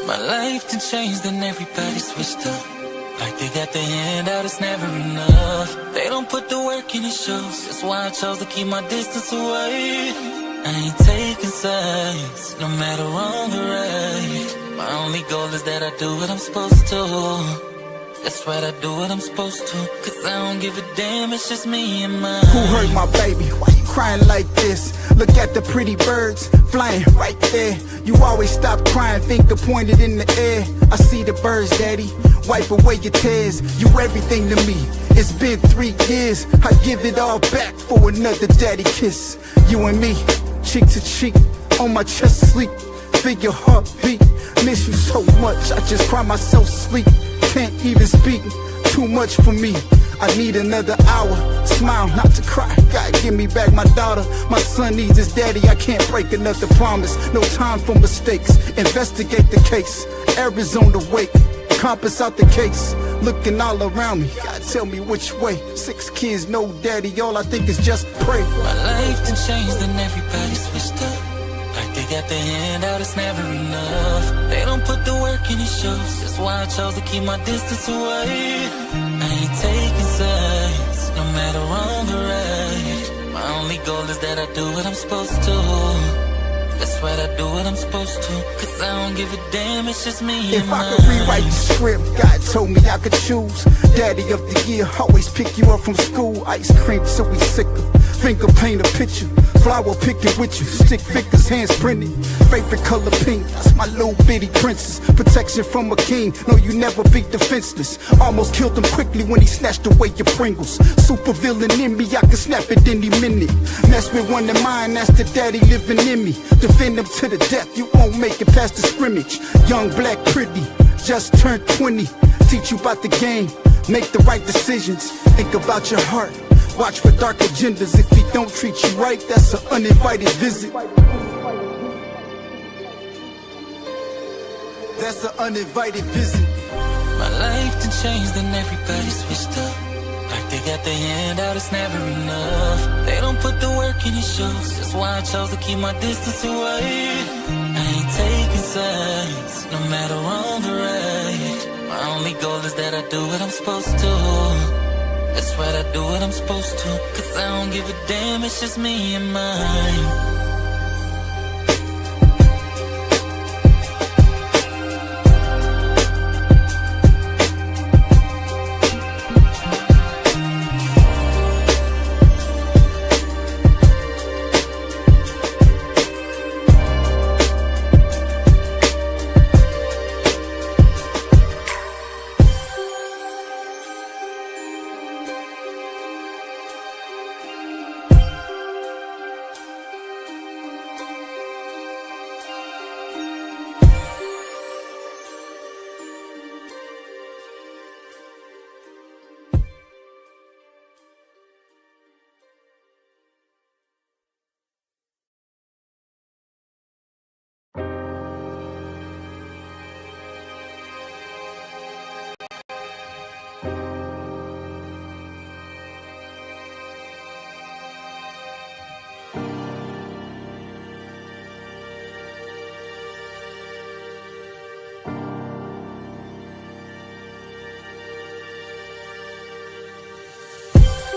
My life done changed and everybody switched up. Like they got their hand out, it's never enough. They don't put the work in, it shows. That's why I chose to keep my distance away. I ain't taking sides, no matter wrong or right. My only goal is that I do what I'm supposed to. That's right, I do what I'm supposed to. Cause I don't give a damn, it's just me and mine. Who hurt my baby? Why you crying like this? Look at the pretty birds flying right there. You always stop crying, finger pointed in the air. I see the birds, daddy, wipe away your tears. You everything to me, it's been 3 years. I give it all back for another daddy kiss. You and me, cheek to cheek, on my chest sleep. Feel your heartbeat, miss you so much, I just cry myself sleep. Can't even speak, too much for me. I need another hour, smile not to cry. God, give me back my daughter. My son needs his daddy, I can't break another promise. No time for mistakes, investigate the case. Errors on the wake, compass out the case. Looking all around me, God tell me which way. 6 kids, no daddy, all I think is just pray. My life done changed and everybody switched up. Like they got their hand out, it's never enough. They don't put the work in, it shows. That's why I chose to keep my distance away. I ain't taking sides, no matter wrong or right. My only goal is that I do what I'm supposed to. That's right, I do what I'm supposed to. Cause I don't give a damn, it's just me and If mine. I could rewrite the script, God told me I could choose. Daddy of the year, always pick you up from school. Ice cream till we sicker, finger paint a picture. Flower picking with you, stick figures, hands printed. Favorite color pink, that's my little bitty princess. Protection from a king, no you never be defenseless. Almost killed him quickly when he snatched away your Pringles. Super villain in me, I can snap it any minute. Mess with one of mine, that's the daddy living in me. Defend him to the death, you won't make it past the scrimmage. Young, black, pretty, just turned 20. Teach you about the game, make the right decisions. Think about your heart, watch for dark agendas. If he don't treat you right, that's an uninvited visit. That's an uninvited visit. My life done changed and everybody switched up. Like they got their hand out, it's never enough. They don't put the work in, it shows. That's why I chose to keep my distance away. I ain't taking sides, no matter wrong or right. My only goal is that I do what I'm supposed to. That's right, I do what I'm supposed to. Cause I don't give a damn, it's just me and mine.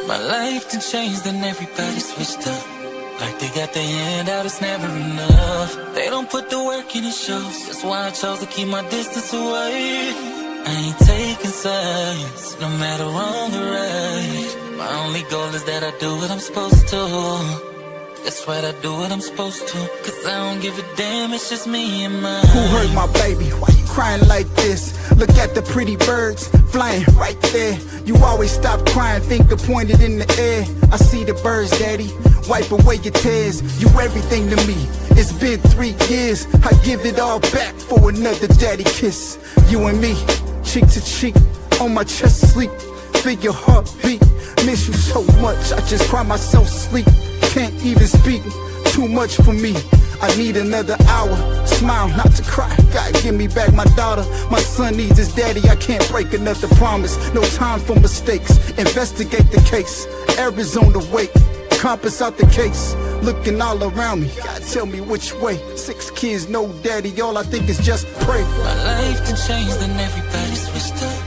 My life done changed and everybody switched up. Like they got their hand out, it's never enough. They don't put the work in, it shows. That's why I chose to keep my distance away. I ain't taking sides, no matter wrong or right. My only goal is that I do what I'm supposed to. That's right, I do what I'm supposed to. Cause I don't give a damn, it's just me and mine. Who hurt my baby? Why you crying like this? Look at the pretty birds flying right there. You always stop crying, finger pointed in the air. I see the birds, daddy, wipe away your tears. You everything to me, it's been 3 years. I give it all back for another daddy kiss. You and me, cheek to cheek, on my chest sleep. Feel your heartbeat, miss you so much, I just cry myself sleep. Can't even speak, too much for me. I need another hour, smile not to cry. God, give me back my daughter. My son needs his daddy, I can't break another promise. No time for mistakes, investigate the case. Errors on the wake, compass out the case. Looking all around me, God tell me which way. 6 kids, no daddy, all I think is just pray. My life done changed and everybody switched up.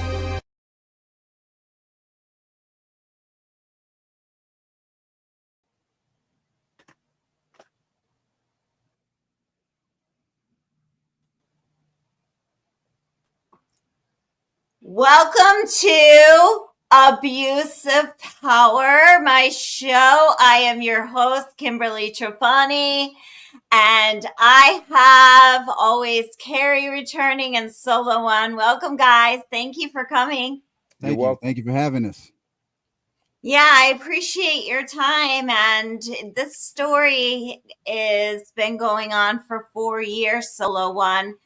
Welcome to Abuse of Power, my show. I am your host, Kimberly Trapani, and I have Alwaz Carey returning and Solo One. Welcome, guys. Thank you for coming. Thank you. Thank you for having us. Yeah, I appreciate your time. And this story has been going on for 4 years, Solo One.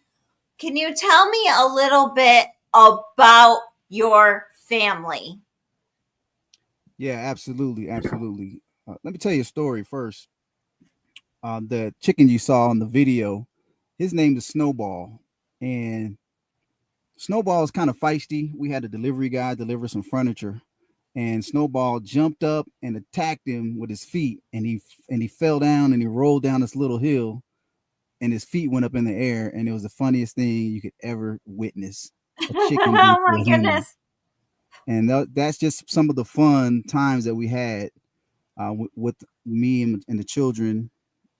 Can you tell me a little bit about your family? Yeah, absolutely. Absolutely. Let me tell you a story first. The chicken you saw in the video, his name is Snowball. And Snowball is kind of feisty. We had a delivery guy deliver some furniture. And Snowball jumped up and attacked him with his feet. And he fell down and he rolled down this little hill. And his feet went up in the air. And it was the funniest thing you could ever witness. A chicken Oh my goodness. And that's just some of the fun times that we had with me and the children.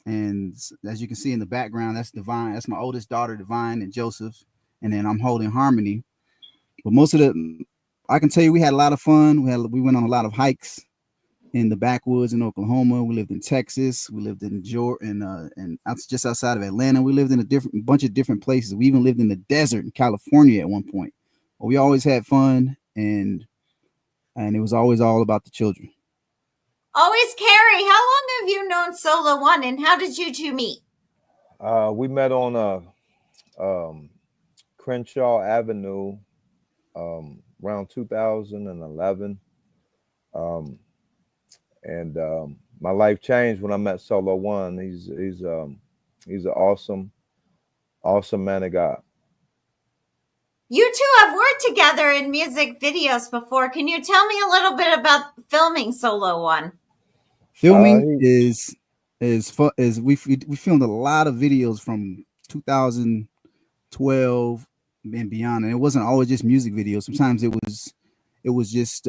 And as you can see in the background, that's Divine. That's my oldest daughter, Divine, and Joseph. And then I'm holding Harmony. But I can tell you, we had a lot of fun. We went on a lot of hikes in the backwoods in Oklahoma. We lived in Texas. We lived in Georgia, and just outside of Atlanta. We lived in a bunch of different places. We even lived in the desert in California at one point. But we always had fun, and it was always all about the children. Alwaz Carey, how long have you known Solo One, and how did you two meet? We met on Crenshaw Avenue around 2011. My life changed when I met Solo One. He's an awesome man of God. You two have worked together in music videos before. Can you tell me a little bit about filming Solo One? Filming is fun. We filmed a lot of videos from 2012 and beyond, and it wasn't always just music videos. Sometimes it was just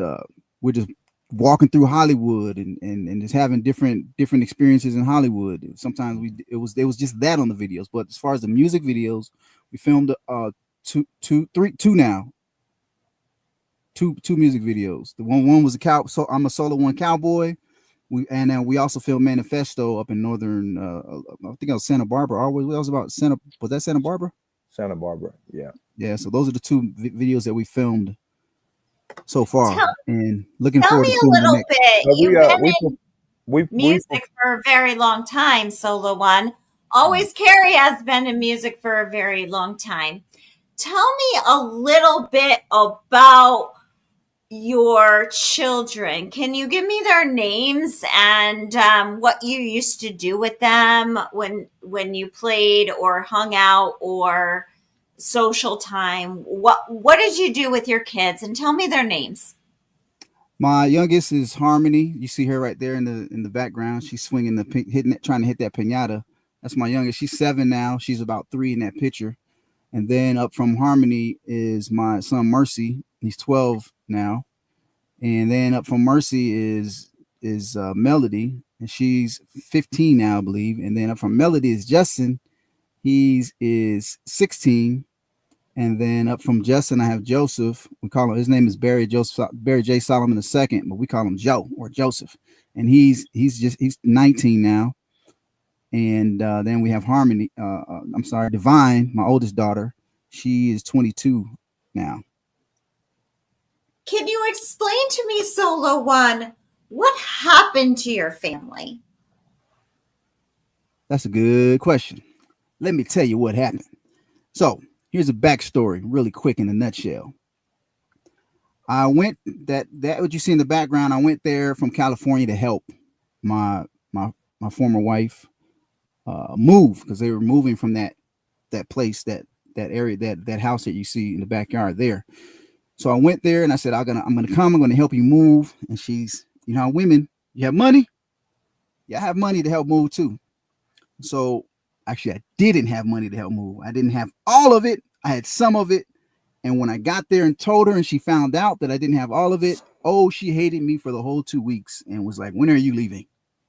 we're just walking through Hollywood and just having different experiences in Hollywood. Sometimes it was just that on the videos. But as far as the music videos, we filmed two music videos. The one was so I'm a Solo One cowboy. We also filmed Manifesto up in northern I think it was Santa Barbara. Was that Santa Barbara? Santa Barbara, yeah. Yeah, so those are the two videos that we filmed so far, and looking forward to filming the next. You've been in music for a very long time, Solo One. Alwaz Carey has been in music for a very long time. Tell me a little bit about your children. Can you give me their names and what you used to do with them when you played or hung out or social time? What did you do with your kids? And tell me their names. My youngest is Harmony. You see her right there in the background. She's swinging trying to hit that piñata. That's my youngest. She's 7 now. She's about 3 in that picture. And then up from Harmony is my son Mercy. He's 12 now. And then up from Mercy is Melody, and she's 15 now, I believe. And then up from Melody is Justin. He is 16. And then up from Justin, I have Joseph. We call him, his name is Barry J. Solomon II, but we call him Joe or Joseph. And he's 19 now. And then we have Harmony. Divine, my oldest daughter. She is 22 now. Can you explain to me, Solo One, what happened to your family? That's a good question. Let me tell you what happened. So here's a backstory, really quick in a nutshell. I went that what you see in the background. I went there from California to help my former wife move, because they were moving from that place, that area, that house that you see in the backyard there. So I went there and I said, I'm gonna come. I'm gonna help you move. And she's, you know how women, you have money, Yeah, I have money to help move too. So actually, I didn't have money to help move. I didn't have all of it. I had some of it. And when I got there and told her, and she found out that I didn't have all of it, oh, she hated me for the whole 2 weeks and was like, "When are you leaving?"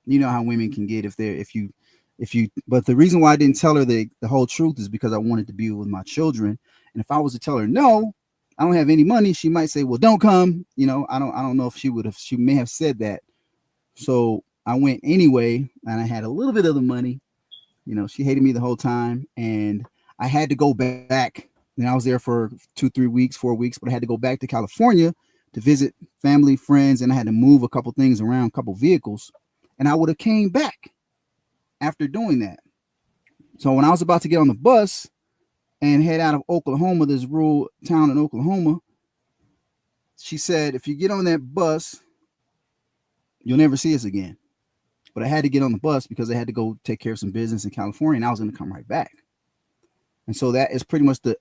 You know how women can get if you. But the reason why I didn't tell her the whole truth is because I wanted to be with my children. And if I was to tell her no, I don't have any money, she might say, "Well, don't come." You know, I don't know if she would have. She may have said that. So I went anyway, and I had a little bit of the money. You know, she hated me the whole time, and I had to go back. And I was there for 2, 3 weeks, 4 weeks, but I had to go back to California to visit family, friends, and I had to move a couple things around, a couple vehicles, and I would have came back after doing that. So when I was about to get on the bus and head out of Oklahoma, this rural town in Oklahoma, she said, "If you get on that bus, you'll never see us again." But I had to get on the bus because I had to go take care of some business in California, and I was going to come right back. And so that is pretty much the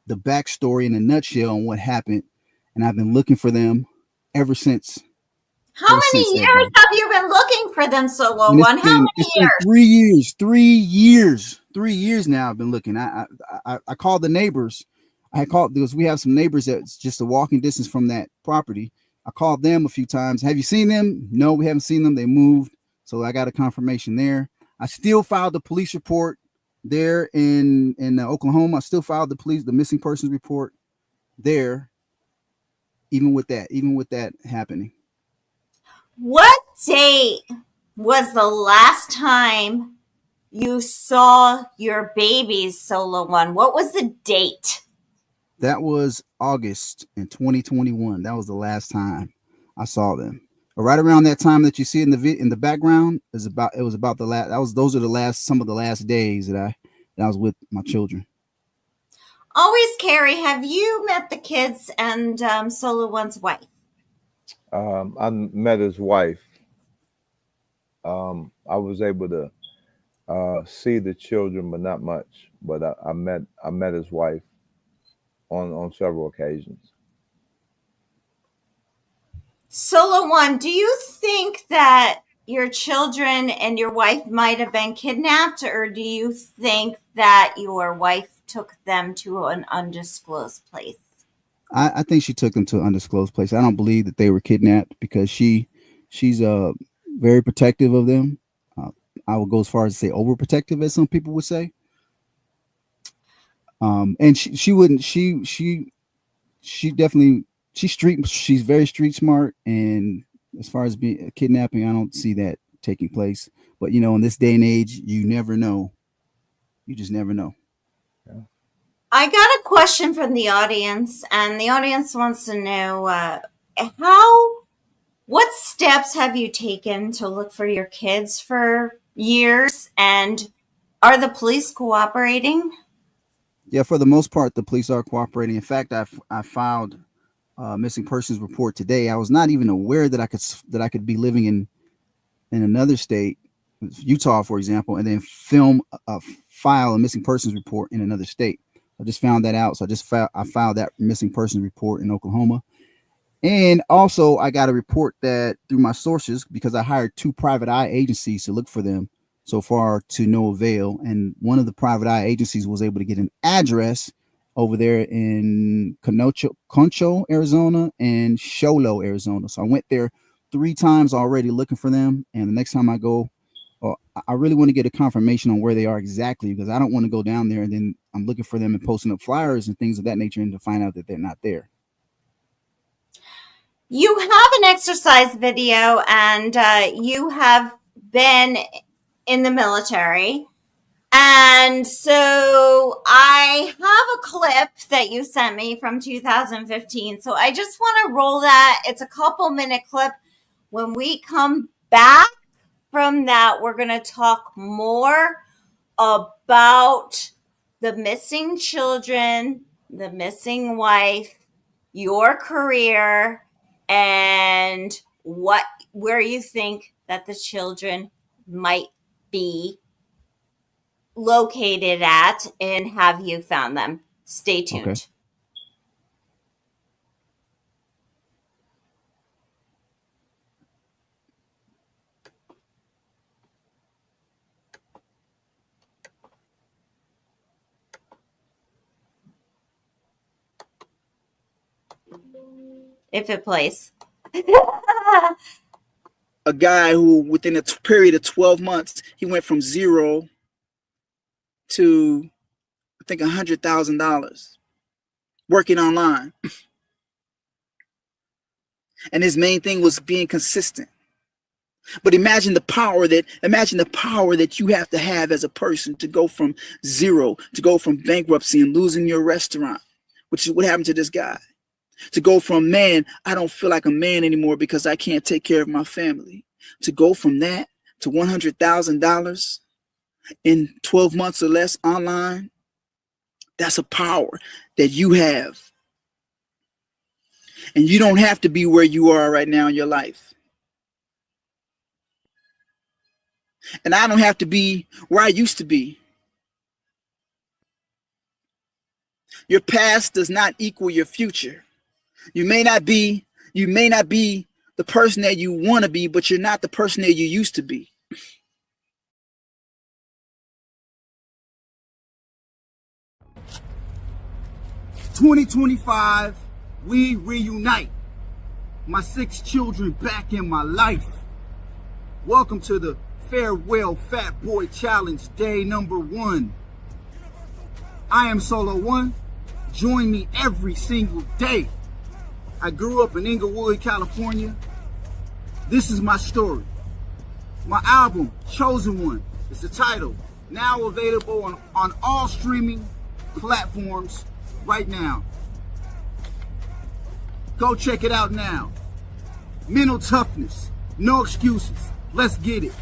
backstory in a nutshell on what happened. And I've been looking for them ever since. How many years have you been looking for them, Solo One? How many it's years? been 3 years. 3 years now. I've been looking. I called the neighbors. I called because we have some neighbors that's just a walking distance from that property. I called them a few times. Have you seen them? No, we haven't seen them. They moved. So I got a confirmation there. I still filed the police report there in Oklahoma. I still filed the missing persons report there, even with that happening. What date was the last time you saw your babies, Solo One? What was the date? That was August in 2021. That was the last time I saw them. Right around that time that you see in the background it was about the last. Those are some of the last days that I was with my children. Alwaz Carey, have you met the kids and Solo One's wife? I met his wife. I was able to see the children, but not much. But I met his wife on several occasions. Solo One, do you think that your children and your wife might have been kidnapped, or do you think that your wife took them to an undisclosed place? I think she took them to an undisclosed place. I don't believe that they were kidnapped because she's very protective of them. I would go as far as to say overprotective, as some people would say. And she wouldn't. She definitely she's very street smart, and as far as being kidnapping, I don't see that taking place. But you know, in this day and age, you never know. You just never know. Yeah. I got a question from the audience, and the audience wants to know what steps have you taken to look for your kids for years, and are the police cooperating? Yeah, for the most part, the police are cooperating. In fact, I filed a missing persons report today. I was not even aware that I could be living in another state, Utah, for example, and then file a missing persons report in another state. I just found that out, so I filed that missing persons report in Oklahoma, and also I got a report that through my sources because I hired 2 private eye agencies to look for them. So far, to no avail. And one of the private eye agencies was able to get an address over there in Concho, Arizona, and Sholo, Arizona. So I went there 3 times already looking for them. And the next time I go, I really want to get a confirmation on where they are exactly because I don't want to go down there and then I'm looking for them and posting up flyers and things of that nature and to find out that they're not there. You have an exercise video, and you have been in the military. And so I have a clip that you sent me from 2015. So I just want to roll that. It's a couple-minute clip. When we come back from that, we're going to talk more about the missing children, the missing wife, your career, and where you think that the children might be located at, and have you found them? Stay tuned. Okay. if it plays. A guy who, within a period of 12 months, he went from zero to, I think, $100,000 working online. And his main thing was being consistent. But imagine the power that you have to have as a person to go from zero, to go from bankruptcy and losing your restaurant, which is what happened to this guy. To go from, man, I don't feel like a man anymore because I can't take care of my family. To go from that to $100,000 in 12 months or less online, that's a power that you have. And you don't have to be where you are right now in your life. And I don't have to be where I used to be. Your past does not equal your future. You may not be the person that you want to be, but you're not the person that you used to be. "2025, we reunite. My 6 children back in my life. Welcome to the Farewell Fat Boy Challenge, day number 1. I am Solo One. Join me every single day. I grew up in Inglewood, California. This is my story. My album, Chosen One, is the title. Now available on all streaming platforms right now. Go check it out now. Mental toughness, no excuses. Let's get it.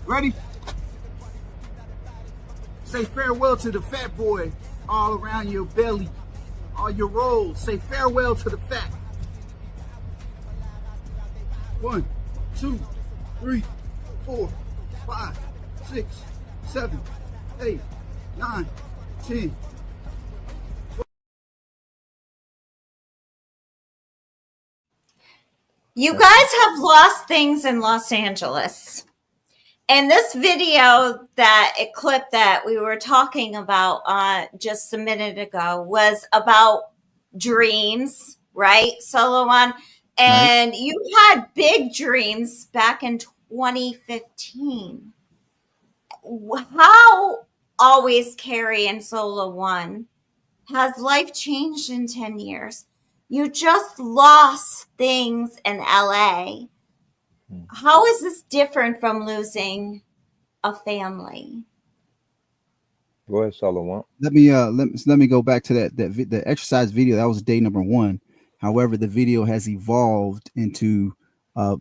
Ready? Say farewell to the fat boy all around your belly, all your rolls. Say farewell to the fat. 1, 2, 3, 4, 5, 6, 7, 8, 9, 10. You guys have lost things in Los Angeles. And this video, a clip that we were talking about just a minute ago, was about dreams, right, Solo One? And right. You had big dreams back in 2015. How, Alwaz Carey and Solo One, has life changed in 10 years? You just lost things in LA. How is this different from losing a family? Go ahead, Solomon. Let me go back to the exercise video. That was day number 1. However, the video has evolved into a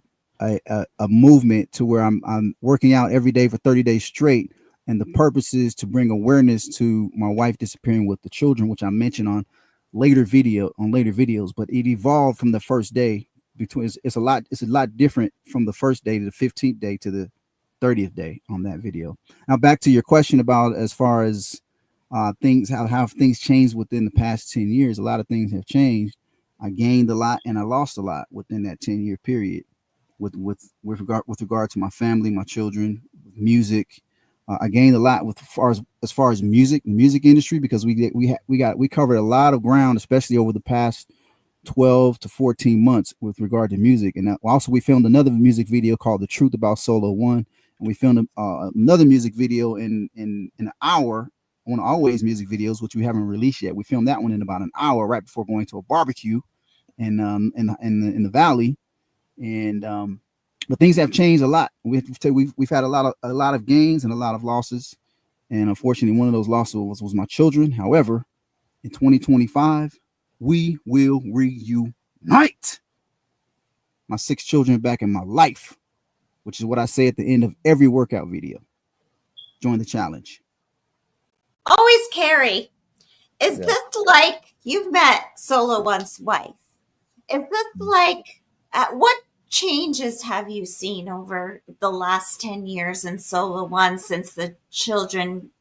movement to where I'm working out every day for 30 days straight, and the purpose is to bring awareness to my wife disappearing with the children, which I mentioned on later videos. But it evolved from the first day. It's a lot different from the first day to the 15th day to the 30th day on that video. Now back to your question about as far as things, how things changed within the past 10 years. A lot of things have changed. I gained a lot and I lost a lot within that 10-year period with regard to my family, my children, music. I gained a lot as far as music industry, because we covered a lot of ground, especially over the past 12 to 14 months with regard to music. And also we filmed another music video called The Truth About Solo One, and we filmed another music video in an hour on Alwaz music videos, which we haven't released yet. We filmed that one in about an hour right before going to a barbecue in the valley. And but things have changed a lot. We've had a lot of gains and a lot of losses, and unfortunately one of those losses was my children. However, in 2025 we will reunite. My 6 children back in my life, which is what I say at the end of every workout video. Join the challenge. Alwaz Carey, is this like, you've met Solo One's wife? Is this like, what changes have you seen over the last 10 years in Solo One since the children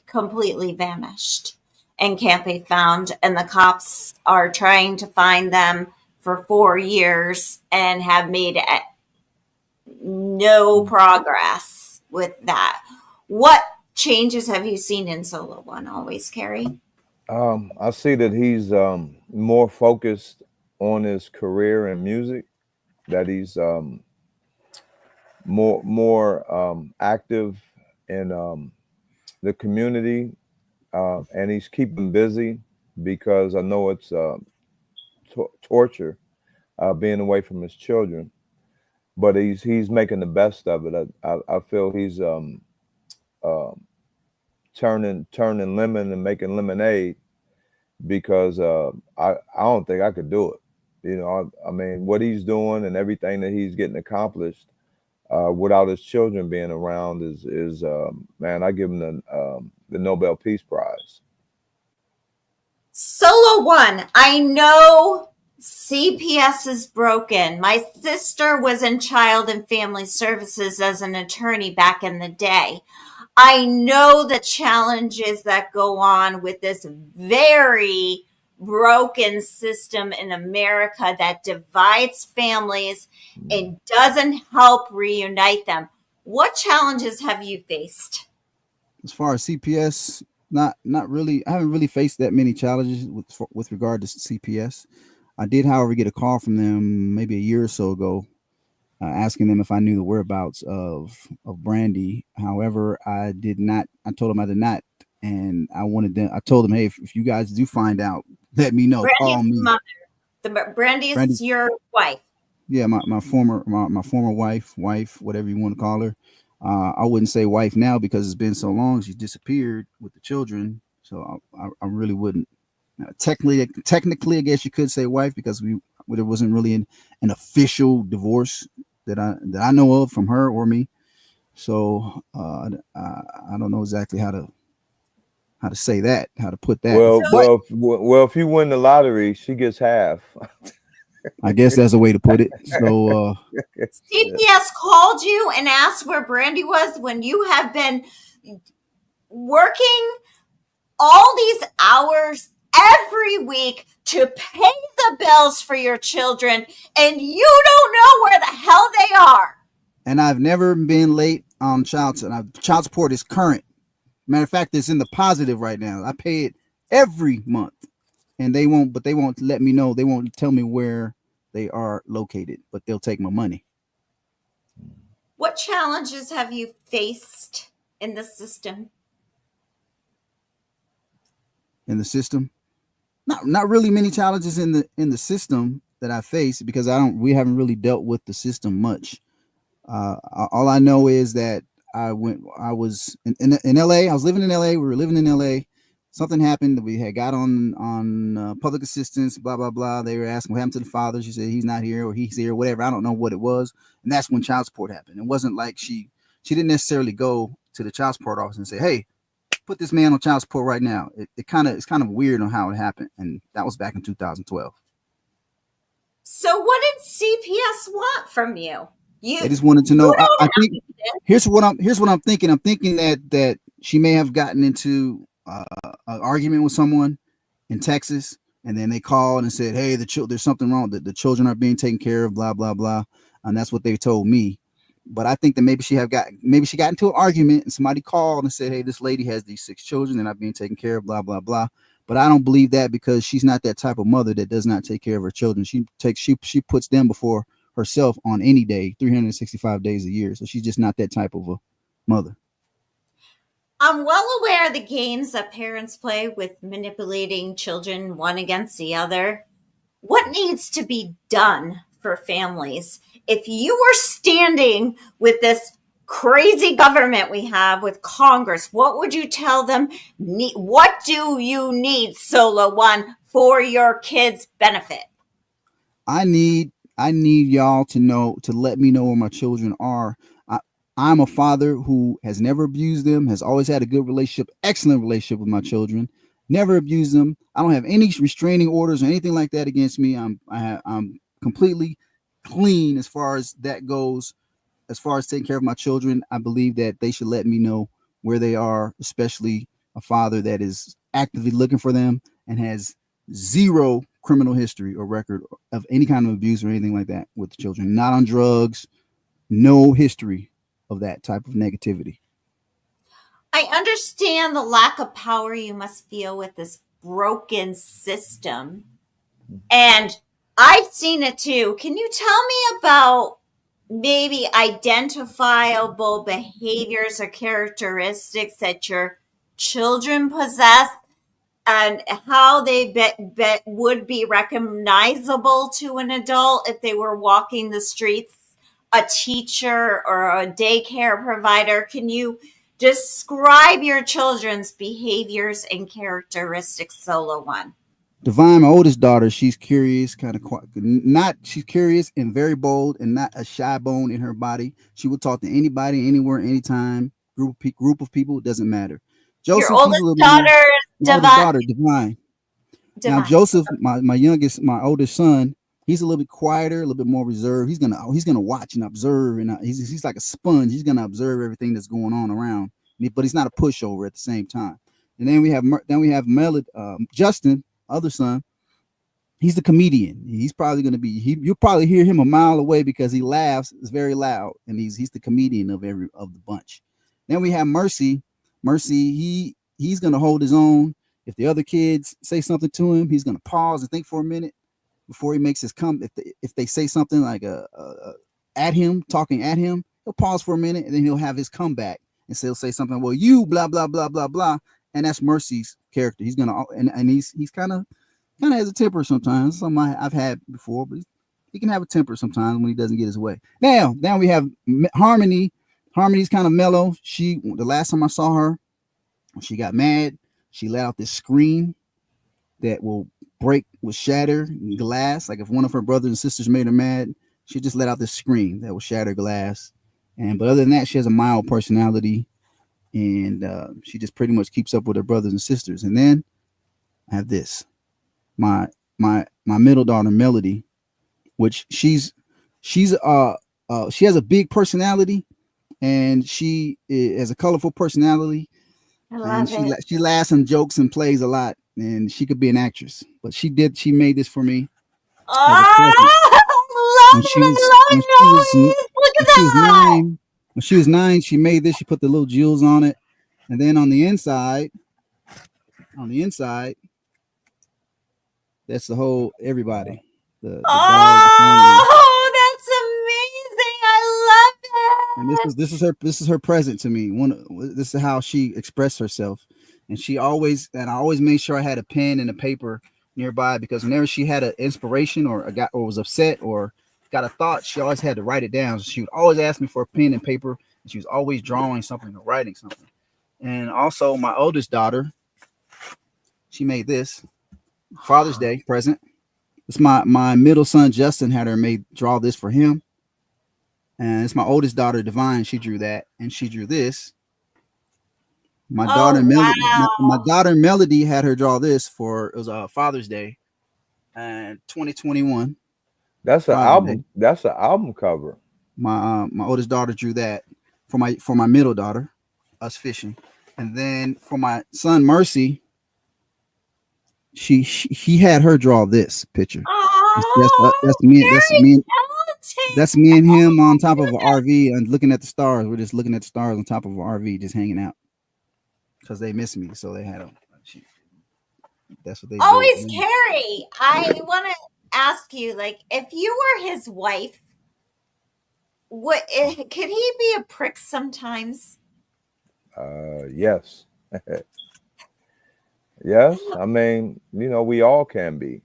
completely vanished and can't be found, and the cops are trying to find them for 4 years and have made no progress with that? What changes have you seen in Solo One, Always Carey? I see that he's more focused on his career in music. That he's more active in the community, and he's keeping busy because I know it's torture being away from his children. But he's making the best of it. I feel he's uh, turning lemon and making lemonade because I don't think I could do it. You know, I mean, what he's doing and everything that he's getting accomplished without his children being around is man, I give him the Nobel Peace Prize. Solo One, I know CPS is broken. My sister was in Child and Family Services as an attorney back in the day. I know the challenges that go on with this very broken system in America that divides families and doesn't help reunite them. What challenges have you faced? As far as CPS, not really. I haven't really faced that many challenges with regard to CPS. I did, however, get a call from them maybe a year or so ago, asking them if I knew the whereabouts of Brandy. However, I did not. I told them I did not, and I wanted them. I told them, hey, if you guys do find out, let me know. Call Brandy's me. mother. Brandy is Brandy's, your wife. yeah, my former wife, whatever you want to call her. I wouldn't say wife now because it's been so long. She disappeared with the children, so I really wouldn't. Technically, I guess you could say wife because there wasn't really an official divorce that I know of from her or me. So I don't know exactly how to say that, how to put that. But If you win the lottery, she gets half. I guess that's a way to put it. So CPS called you and asked where Brandy was when you have been working all these hours every week to pay the bills for your children, and you don't know where the hell they are. And I've never been late on child support. Child support is current. Matter of fact, it's in the positive right now. I pay it every month, and they won't let me know. They won't tell me where they are located, but they'll take my money. What challenges have you faced in the system? In the system, not really many challenges in the system that I face because we haven't really dealt with the system much. All I know is that I was in LA. I was living in LA. We were living in LA. Something happened. We had got on public assistance, blah, blah, blah. They were asking what happened to the father. She said he's not here or he's here, whatever. I don't know what it was. And that's when child support happened. It wasn't like she didn't necessarily go to the child support office and say, hey, put this man on child support right now. It's kind of weird on how it happened. And that was back in 2012. So what did CPS want from you? They just wanted to know. I think here's what I'm thinking. I'm thinking that she may have gotten into an argument with someone in Texas, and then they called and said, "Hey, there's something wrong. The children are being taken care of." Blah blah blah, and that's what they told me. But I think that maybe she got into an argument, and somebody called and said, "Hey, this lady has these 6 children, and are being taken care of." Blah blah blah. But I don't believe that because she's not that type of mother that does not take care of her children. She puts them before herself on any day, 365 days a year. So she's just not that type of a mother. I'm well aware of the games that parents play with manipulating children one against the other. What needs to be done for families? If you were standing with this crazy government we have with Congress, what would you tell them? What do you need, Solo One, for your kids' benefit? I need y'all to let me know where my children are. I'm a father who has never abused them, has always had a good relationship, excellent relationship with my children, never abused them. I don't have any restraining orders or anything like that against me. I'm completely clean as far as that goes. As far as taking care of my children, I believe that they should let me know where they are, especially a father that is actively looking for them and has zero criminal history or record of any kind of abuse or anything like that with the children. Not on drugs, no history of that type of negativity. I understand the lack of power you must feel with this broken system. And I've seen it too. Can you tell me about maybe identifiable behaviors or characteristics that your children possess and how they would be recognizable to an adult if they were walking the streets, a teacher or a daycare provider? Can you describe your children's behaviors and characteristics, Solo One? Divine, my oldest daughter, she's curious, kind of not. She's curious and very bold, and not a shy bone in her body. She will talk to anybody, anywhere, anytime. Group of people, doesn't matter. Your Joseph, he's a oldest little bit more. daughter, My oldest daughter, Divine. Now Divine. Joseph, my youngest, my oldest son, he's a little bit quieter, a little bit more reserved. He's gonna watch and observe, and he's like a sponge. He's gonna observe everything that's going on around, but he's not a pushover at the same time. And then we have Justin, other son. He's the comedian. He's probably going to be. You'll probably hear him a mile away because he laughs. It's very loud, and he's the comedian of the bunch. Then we have Mercy. Mercy, he's going to hold his own. If the other kids say something to him, he's going to pause and think for a minute before he makes his come. If they say something like at him, talking at him, he'll pause for a minute and then he'll have his comeback and he'll say something. Well, you blah blah blah blah blah, and that's Mercy's character. He's gonna and he's kind of has a temper sometimes. Something I've had before, but he can have a temper sometimes when he doesn't get his way. Now we have Harmony. Harmony's kind of mellow. The last time I saw her, she got mad. She let out this scream that will shatter glass. Like if one of her brothers and sisters made her mad, she just let out this scream that will shatter glass. But other than that, she has a mild personality, and she just pretty much keeps up with her brothers and sisters. And then I have this, my middle daughter Melody, which she has a big personality, and she has a colorful personality. I love it. She laughs and jokes and plays a lot, and she could be an actress. But she made this for me. Oh, When she was look at that. when she was 9, she made this. She put the little jewels on it, and then on the inside, that's the whole everybody. The dog, the family. Oh, that's amazing! I love it. And this is her present to me. This is how she expressed herself, and I always made sure I had a pen and a paper nearby, because whenever she had an inspiration or was upset or got a thought, she always had to write it down. So she would always ask me for a pen and paper, and she was always drawing something or writing something. And also my oldest daughter, she made this Father's Day present. It's my middle son Justin had her draw this for him. And it's my oldest daughter Divine. She drew that, and she drew this. My daughter Melody had her draw this it was Father's Day, and 2021. That's an album. That's an album cover. My oldest daughter drew that for my middle daughter, us fishing, and then for my son Mercy, he had her draw this picture. Oh, that's me and him on top of an RV and looking at the stars. We're just looking at the stars on top of an RV, just hanging out, because they miss me, so they had them. That's what they Always Carey. I want to ask you, like, if you were his wife, could he be a prick sometimes? Yes. Yes. I mean, we all can be,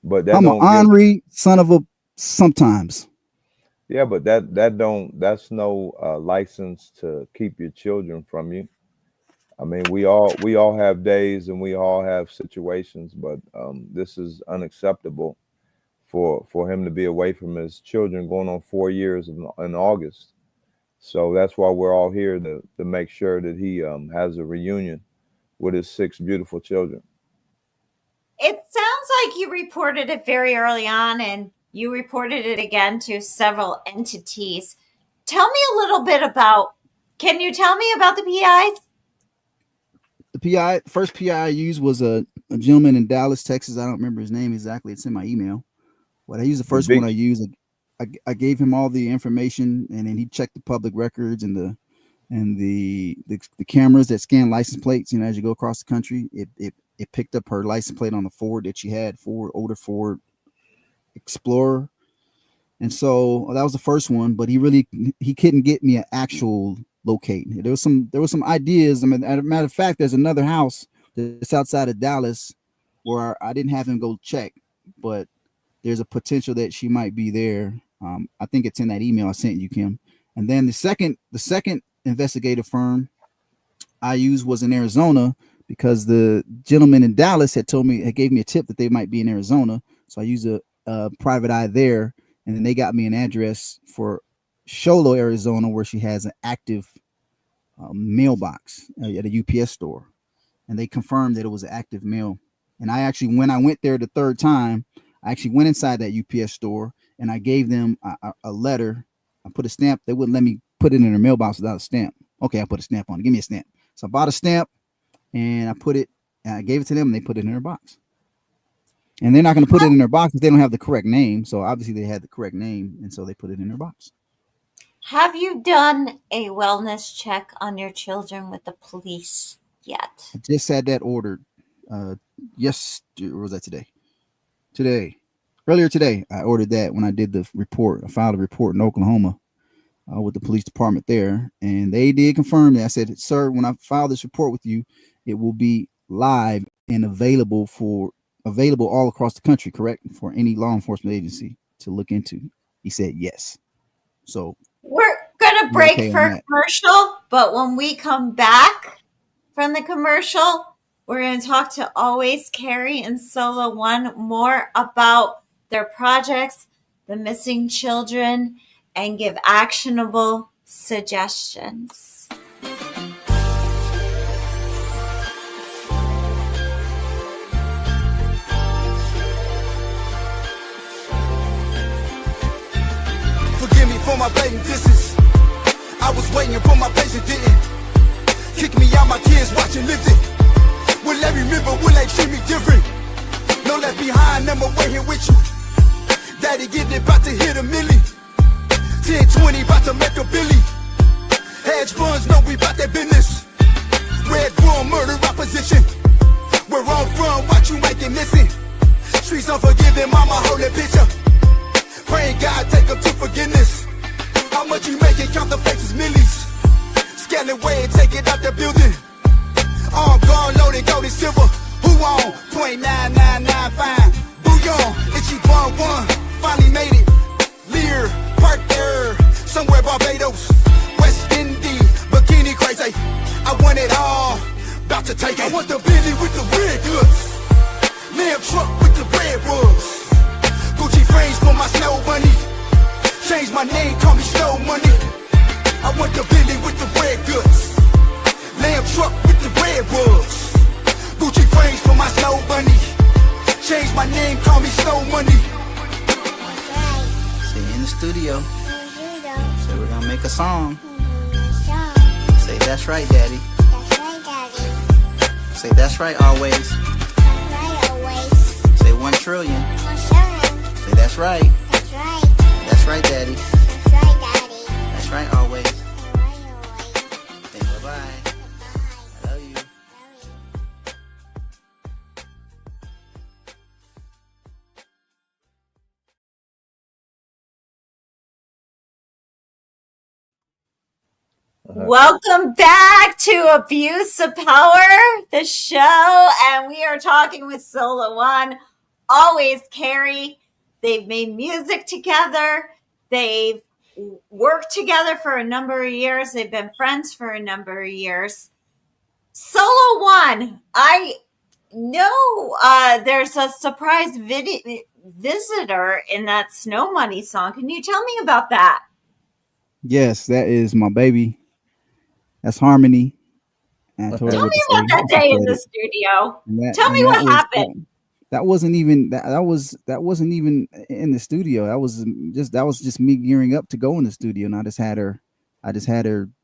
but I'm an ornery son of a sometimes. Yeah, but that's no license to keep your children from you. I mean, we all have days and we all have situations, but this is unacceptable for him to be away from his children, going on 4 years in August. So that's why we're all here to make sure that he has a reunion with his 6 beautiful children. It sounds like you reported it very early on, and you reported it again to several entities. Tell me a little bit can you tell me about the PIs? The first PI I used was a gentleman in Dallas, Texas. I don't remember his name exactly. It's in my email. But I used the first one I used. I gave him all the information, and then he checked the public records and and the cameras that scan license plates. You know, as you go across the country, it picked up her license plate on the Ford that she had, older Ford Explorer. And so that was the first one, but he couldn't get me an actual locate. There was some ideas. I mean, as a matter of fact, there's another house that's outside of Dallas where I didn't have him go check, but there's a potential that she might be there. I think it's in that email I sent you, Kim. And then the second investigative firm I used was in Arizona because the gentleman in Dallas had gave me a tip that they might be in Arizona. So I used a private eye there, and then they got me an address for Sholo, Arizona, where she has an active mailbox at a UPS store, and they confirmed that it was an active mail. And when I went there the third time, I actually went inside that UPS store and I gave them a letter. I put a stamp. They wouldn't let me put it in their mailbox without a stamp. Okay, I put a stamp on it. Give me a stamp. So I bought a stamp and I gave it to them and they put it in their box. And they're not going to put it in their box if they don't have the correct name. So obviously they had the correct name, and so they put it in their box. Have you done a wellness check on your children with the police yet? I just had that ordered. Yes, or was that today? Earlier today, I ordered that when I did the report. I filed a report in Oklahoma with the police department there, and they did confirm that. I said, "Sir, when I file this report with you, it will be live and available all across the country, correct? For any law enforcement agency to look into." He said, "Yes." So we're gonna break for a commercial, but when we come back from the commercial, we're going to talk to Alwaz Carey and Solo One more about their projects, the missing children, and give actionable suggestions. Forgive me for my blatant distance. I was waiting for my patience didn't kick me out. My kids watching lived it. Will they remember? Will they treat me different? No left behind, never waiting with you. Daddy getting about to hit a milli. 10, 20 about to make a billy. Hedge funds know we about that business. Red room, murder opposition. Where I'm from, what you making missing? Streets unforgiving, mama hold that picture. Praying God take them to forgiveness. How much you making? Count the faces, millies. Scan away and take it out the building. Arm gone, loaded, gold and silver. Who on? .9995. Bouillon, itchy bun one. Finally made it. Lear, park there. Somewhere Barbados. West Indies, bikini crazy. I want it all. About to take it. I want the Bentley with the red goods. Lamb truck with the red rugs. Gucci frames for my snow bunny. Change my name, call me Snow Money. I want the Bentley with the red goods. Lamb truck with the red rugs. Gucci frames for my snow bunny. Change my name, call me Snow Money. Say in the studio. Say we're gonna make a song. Say that's right, Daddy. Say that's right, always. Say 1 trillion. Say that's right. That's right, Daddy. That's right, always. Say bye-bye. I love you. Welcome back to Abuse of Power, the show, and we are talking with Solo One, Alwaz Carey. They've made music together. They've worked together for a number of years. They've been friends for a number of years. Solo One, I know there's a surprise visitor in that Snow Money song. Can you tell me about that? Yes, that is my baby. That's Harmony. And I told Tell me about that day in the studio. Tell me what happened. That wasn't even that wasn't even in the studio. That was just me gearing up to go in the studio, and I just had her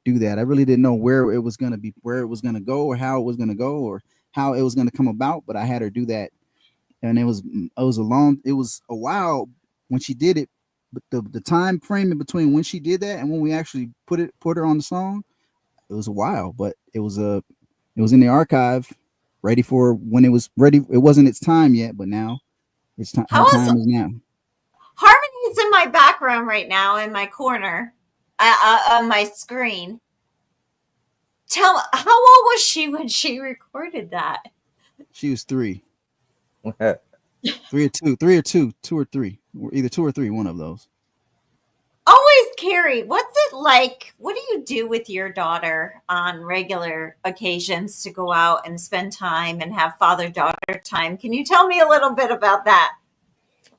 do that. I really didn't know where it was gonna go, or how it was gonna go, or how it was gonna come about. But I had her do that, and it was a while when she did it. But the time frame in between when she did that and when we actually put her on the song, was a while, but it was in the archive, ready for when it was ready. It wasn't its time yet, but now it's time. How Her is time is now. Harmony's in my background right now in my corner on my screen. Tell me, how old was she when she recorded that? She was 3. 3 or 2, 2 or 3, one of those. Always Carey, what's it like? What do you do with your daughter on regular occasions to go out and spend time and have father-daughter time? Can you tell me a little bit about that?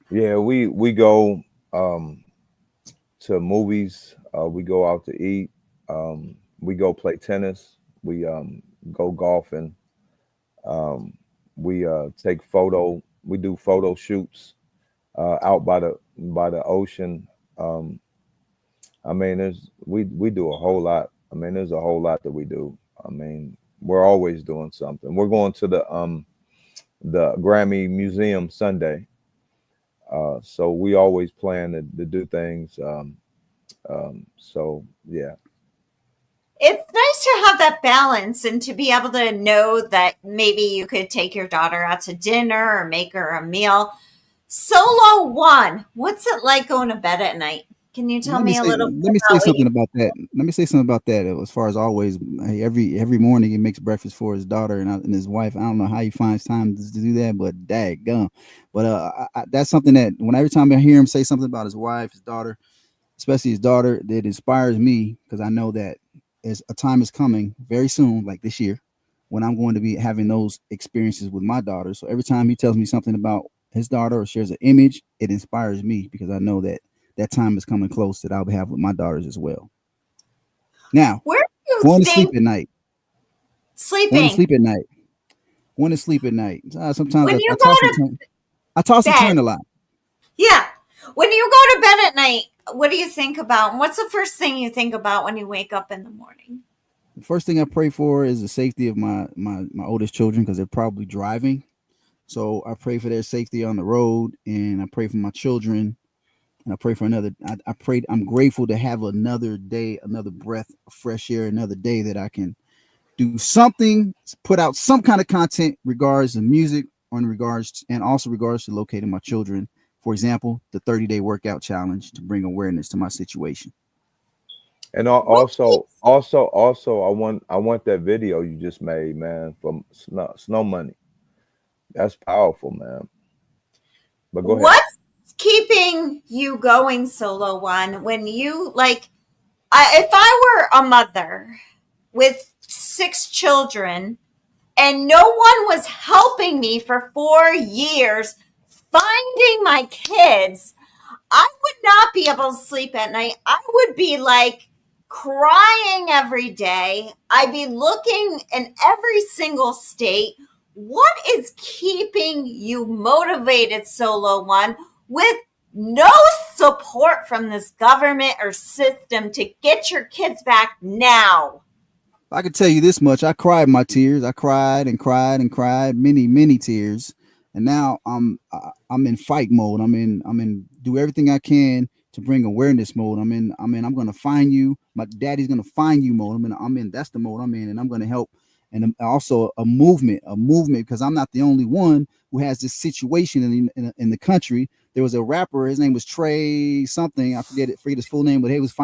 Yeah, we go to movies. We go out to eat. We go play tennis. We go golfing. Um, we take photo. We do photo shoots out by the ocean. Um, I mean, we do a whole lot. I mean, there's a whole lot that we do. I mean, we're always doing something. We're going to the Grammy Museum Sunday. So we always plan to do things. So yeah. It's nice to have that balance and to be able to know that maybe you could take your daughter out to dinner or make her a meal. Solo one, what's it like going to bed at night? Can you tell me a little bit Let me say about what you something about that. Let me say something about that. As far as always, every morning he makes breakfast for his daughter and his wife. I don't know how he finds time to do that, but daggum. But that's something that every time I hear him say something about his wife, his daughter, especially his daughter, that inspires me because I know that as a time is coming very soon, like this year, when I'm going to be having those experiences with my daughter. So every time he tells me something about his daughter or shares an image, it inspires me because I know that that time is coming close that I'll have with my daughters as well. Now, where do you going to sleep think at night, going to sleeping sleep at night, going to sleep at night. Sometimes when I you go toss and to turn. I toss and bed? turn a lot. Yeah. When you go to bed at night, what do you think about? And what's the first thing you think about when you wake up in the morning? The first thing I pray for is the safety of my oldest children because they're probably driving. So I pray for their safety on the road, and I pray for my children, and I pray for another. I prayed. I'm grateful to have another day, another breath of fresh air, another day that I can do something, put out some kind of content regards to music, on regards and also regards to locating my children. For example, the 30-day workout challenge to bring awareness to my situation. And What also, I want that video you just made, man, from Snow Money. That's powerful, man. But go ahead. what's keeping you going, Solo One? When you like, if I were a mother with 6 children and no one was helping me for 4 years finding my kids, I would not be able to sleep at night. I would be like crying every day. I'd be looking in every single state. What is keeping you motivated, Solo One, with no support from this government or system to get your kids back now? I can tell you this much: I cried my tears. I cried and cried and cried, many tears, and now I'm in fight mode. I'm in do everything I can to bring awareness mode. I'm gonna find you. My daddy's gonna find you mode. I'm in that's the mode I'm in, and I'm gonna help. And also a movement because I'm not the only one who has this situation in the country. There was a rapper. His name was Trey something. I forget his full name, but he was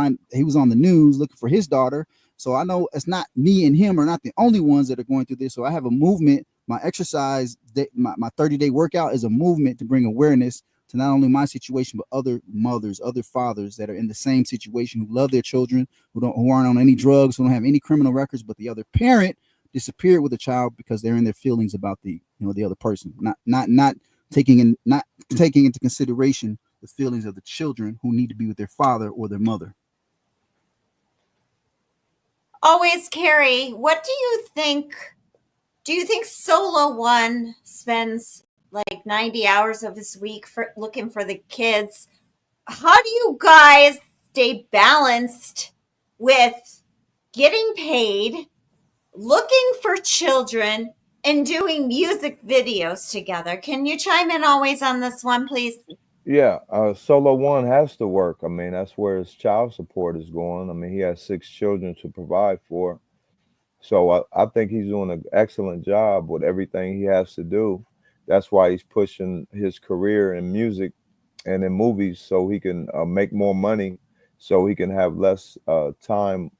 on the news looking for his daughter. So I know it's not me and him are not the only ones that are going through this. So I have a movement. My exercise, my 30-day workout is a movement to bring awareness to not only my situation, but other mothers, other fathers that are in the same situation who love their children, who aren't on any drugs, who don't have any criminal records, but the other parent disappeared with a child because they're in their feelings about the other person, not taking into consideration the feelings of the children who need to be with their father or their mother. Always Carey, what do you think? Do you think Solo One spends like 90 hours of his week for looking for the kids? How do you guys stay balanced with getting paid, looking for children, and doing music videos together? Can you chime in always on this one, please? Yeah, Solo One has to work. I mean, that's where his child support is going. I mean, he has 6 children to provide for. So I think he's doing an excellent job with everything he has to do. That's why he's pushing his career in music and in movies so he can make more money, so he can have less time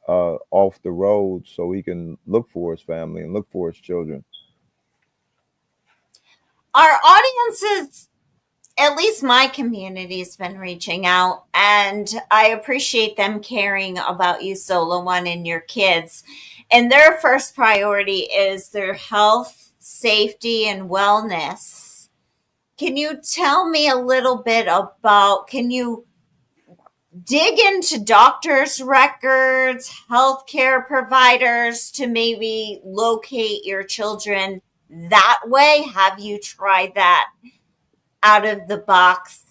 off the road, so he can look for his family and look for his children. Our audiences, at least my community's been reaching out, and I appreciate them caring about you, Solo One, and your kids. And their first priority is their health, safety, and wellness. Can you tell me a little bit about, can you dig into doctors' records, healthcare providers to maybe locate your children that way? Have you tried that out of the box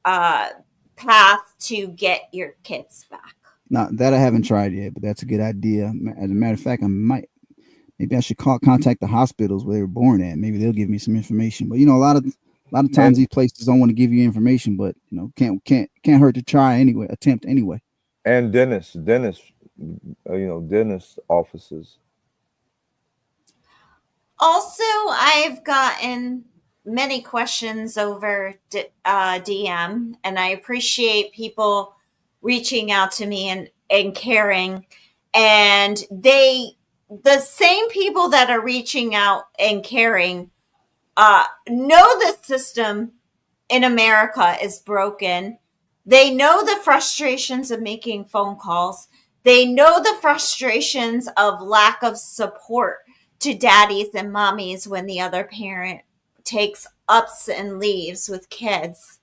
path to get your kids back? Now that I haven't tried yet, but that's a good idea. As a matter of fact, maybe I should contact the hospitals where they were born at. Maybe they'll give me some information. But a lot of times And these places don't want to give you information, but can't hurt to try anyway, attempt anyway. and dentists, dentist offices. Also, I've gotten many questions over DM, and I appreciate people reaching out to me and caring. And the same people that are reaching out and caring, know the system in America is broken. They know the frustrations of making phone calls. They know the frustrations of lack of support to daddies and mommies when the other parent takes ups and leaves with kids.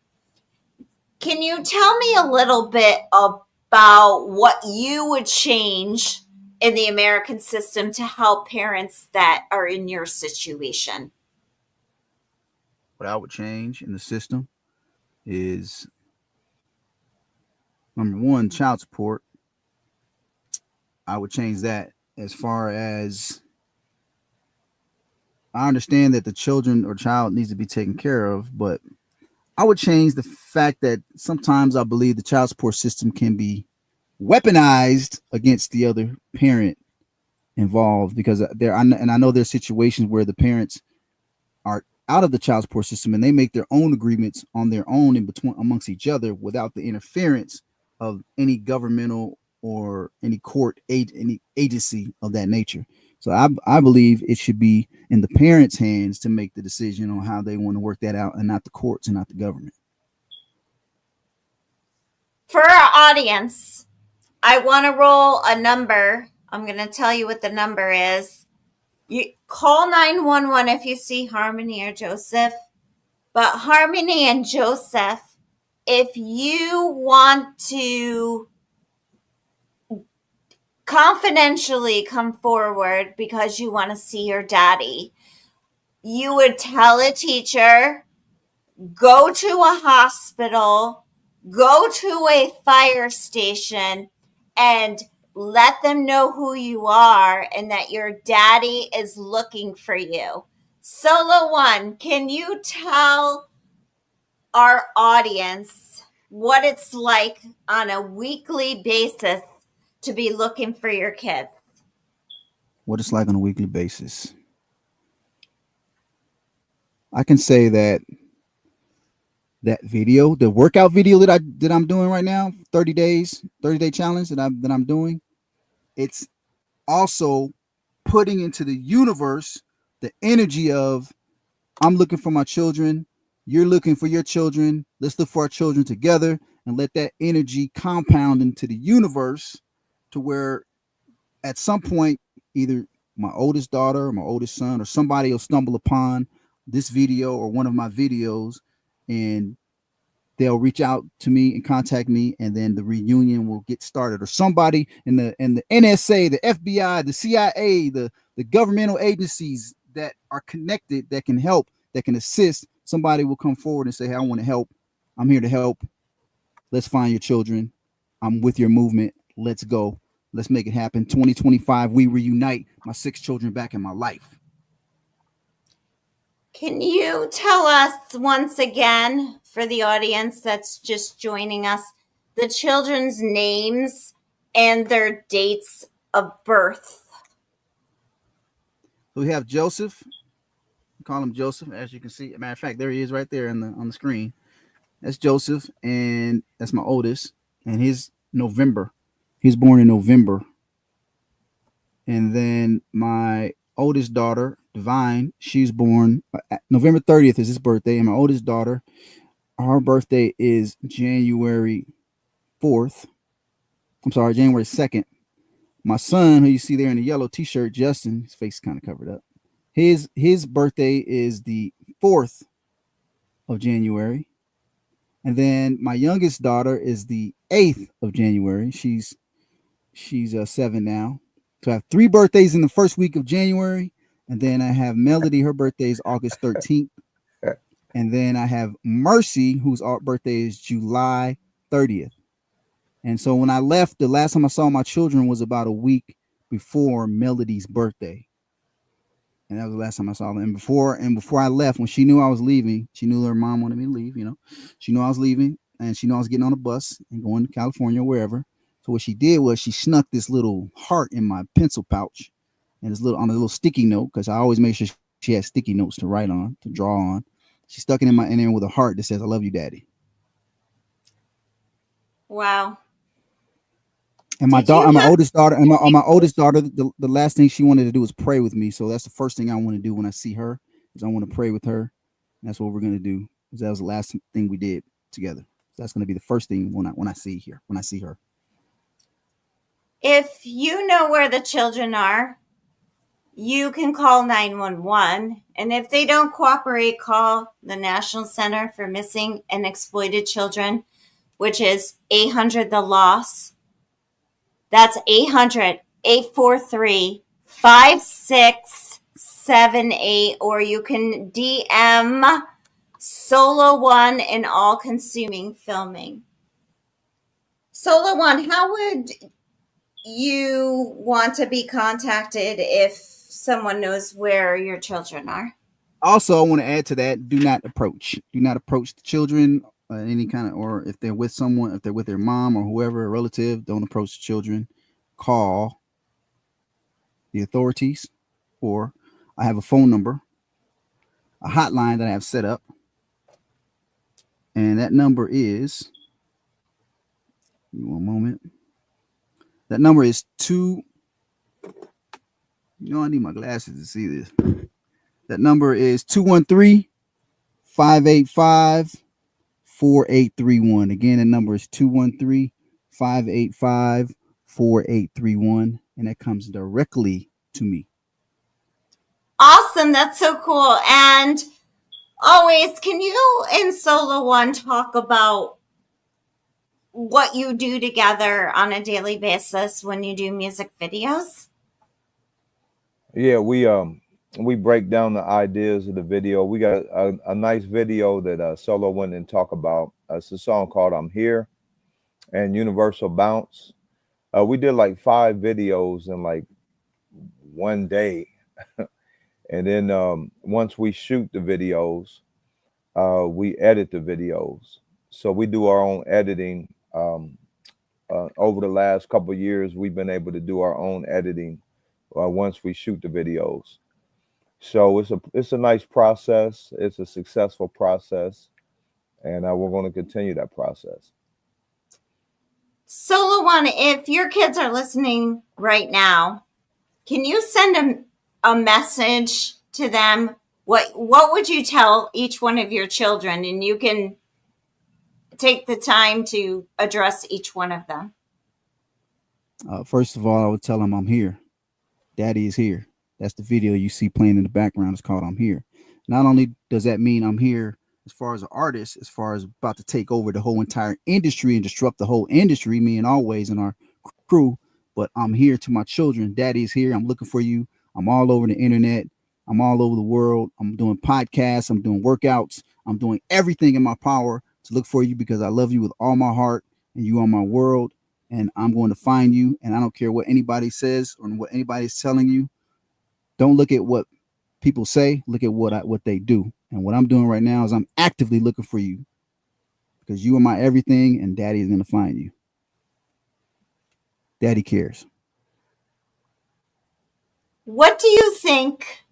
Can you tell me a little bit about what you would change in the American system to help parents that are in your situation? What I would change in the system is number one, child support. I would change that. As far as I understand that the children or child needs to be taken care of, but I would change the fact that sometimes I believe the child support system can be weaponized against the other parent involved, because I know there's situations where the parents are out of the child support system and they make their own agreements on their own in between amongst each other without the interference of any governmental or any court any agency of that nature. So I believe it should be in the parents' hands to make the decision on how they want to work that out, and not the courts and not the government. For our audience, I want to roll a number. I'm going to tell you what the number is. You call 911 if you see Harmony or Joseph. But Harmony and Joseph, if you want to confidentially come forward because you want to see your daddy, you would tell a teacher, go to a hospital, go to a fire station, and let them know who you are and that your daddy is looking for you. Solo One, can you tell our audience what it's like on a weekly basis to be looking for your kids? What it's like on a weekly basis. I can say that video, the workout video that I'm doing right now, 30 days, 30-day challenge that I'm doing, it's also putting into the universe the energy of, I'm looking for my children, you're looking for your children, let's look for our children together, and let that energy compound into the universe to where at some point either my oldest daughter or my oldest son or somebody will stumble upon this video or one of my videos, and they'll reach out to me and contact me, and then the reunion will get started. Or somebody in the NSA, the FBI, the CIA, the governmental agencies that are connected, that can help, that can assist, somebody will come forward and say, hey, I want to help. I'm here to help. Let's find your children. I'm with your movement. Let's go. Let's make it happen. 2025, we reunite my 6 children back in my life. Can you tell us once again, for the audience that's just joining us, the children's names and their dates of birth? So we have Joseph. We call him Joseph, as you can see. Matter of fact, there he is right there on the screen. That's Joseph, and that's my oldest. And he's November. He's born in November. And then my oldest daughter, Divine, she's born November 30th is his birthday. And my oldest daughter, her birthday is January 4th. I'm sorry, January 2nd. My son, who you see there in the yellow t-shirt, Justin, his face is kind of covered up. His birthday is the 4th of January. And then my youngest daughter is the 8th of January. She's 7 now. So I have 3 birthdays in the first week of January. And then I have Melody, her birthday is August 13th. And then I have Mercy, whose birthday is July 30th. And so when I left, the last time I saw my children was about a week before Melody's birthday. And that was the last time I saw them. And before I left, when she knew I was leaving, she knew her mom wanted me to leave, She knew I was leaving, and she knew I was getting on a bus and going to California or wherever. So what she did was she snuck this little heart in my pencil pouch, and this little on a little sticky note, because I always make sure she has sticky notes to write on, to draw on. She stuck it in there with a heart that says, "I love you, Daddy." Wow. And my oldest daughter, the last thing she wanted to do was pray with me. So that's the first thing I want to do when I see her, is I want to pray with her. And that's what we're gonna do. Because that was the last thing we did together. So that's gonna be the first thing when I see her. If you know where the children are, you can call 911. And if they don't cooperate, call the National Center for Missing and Exploited Children, which is 800 The Loss. That's 800-843-5678. Or you can DM Solo One and All Consuming Filming. Solo One, how would you want to be contacted if someone knows where your children are? Also, I want to add to that: do not approach the children, any kind of, or if they're with someone, if they're with their mom or whoever, a relative, don't approach the children. Call the authorities, or I have a phone number, a hotline that I have set up, and that number is, one moment. That number is I need my glasses to see this. That number is 213-585-4831. Again, the number is 213-585-4831. And that comes directly to me. Awesome. That's so cool. And always, can you and Solo One talk about what you do together on a daily basis when you do music videos? Yeah, we break down the ideas of the video. We got a nice video that Solo went and talk about. It's a song called "I'm Here" and "Universal Bounce." We did like 5 videos in like one day, and then once we shoot the videos, we edit the videos. So we do our own editing. Over the last couple of years, we've been able to do our own editing once we shoot the videos. So it's a nice process. It's a successful process, and we're going to continue that process. Solo One, if your kids are listening right now, can you send a message to them? What would you tell each one of your children? And you can take the time to address each one of them. First of all, I would tell them I'm here. Daddy is here. That's the video you see playing in the background. It's called "I'm Here." Not only does that mean I'm here as far as an artist, as far as about to take over the whole entire industry and disrupt the whole industry, me and Always and our crew, but I'm here to my children. Daddy is here. I'm looking for you. I'm all over the internet. I'm all over the world. I'm doing podcasts. I'm doing workouts. I'm doing everything in my power to look for you, because I love you with all my heart and you are my world, and I'm going to find you. And I don't care what anybody says or what anybody's telling you. Don't look at what people say. Look at what they do. And what I'm doing right now is I'm actively looking for you, because you are my everything, and Daddy is going to find you. Daddy cares. What do you think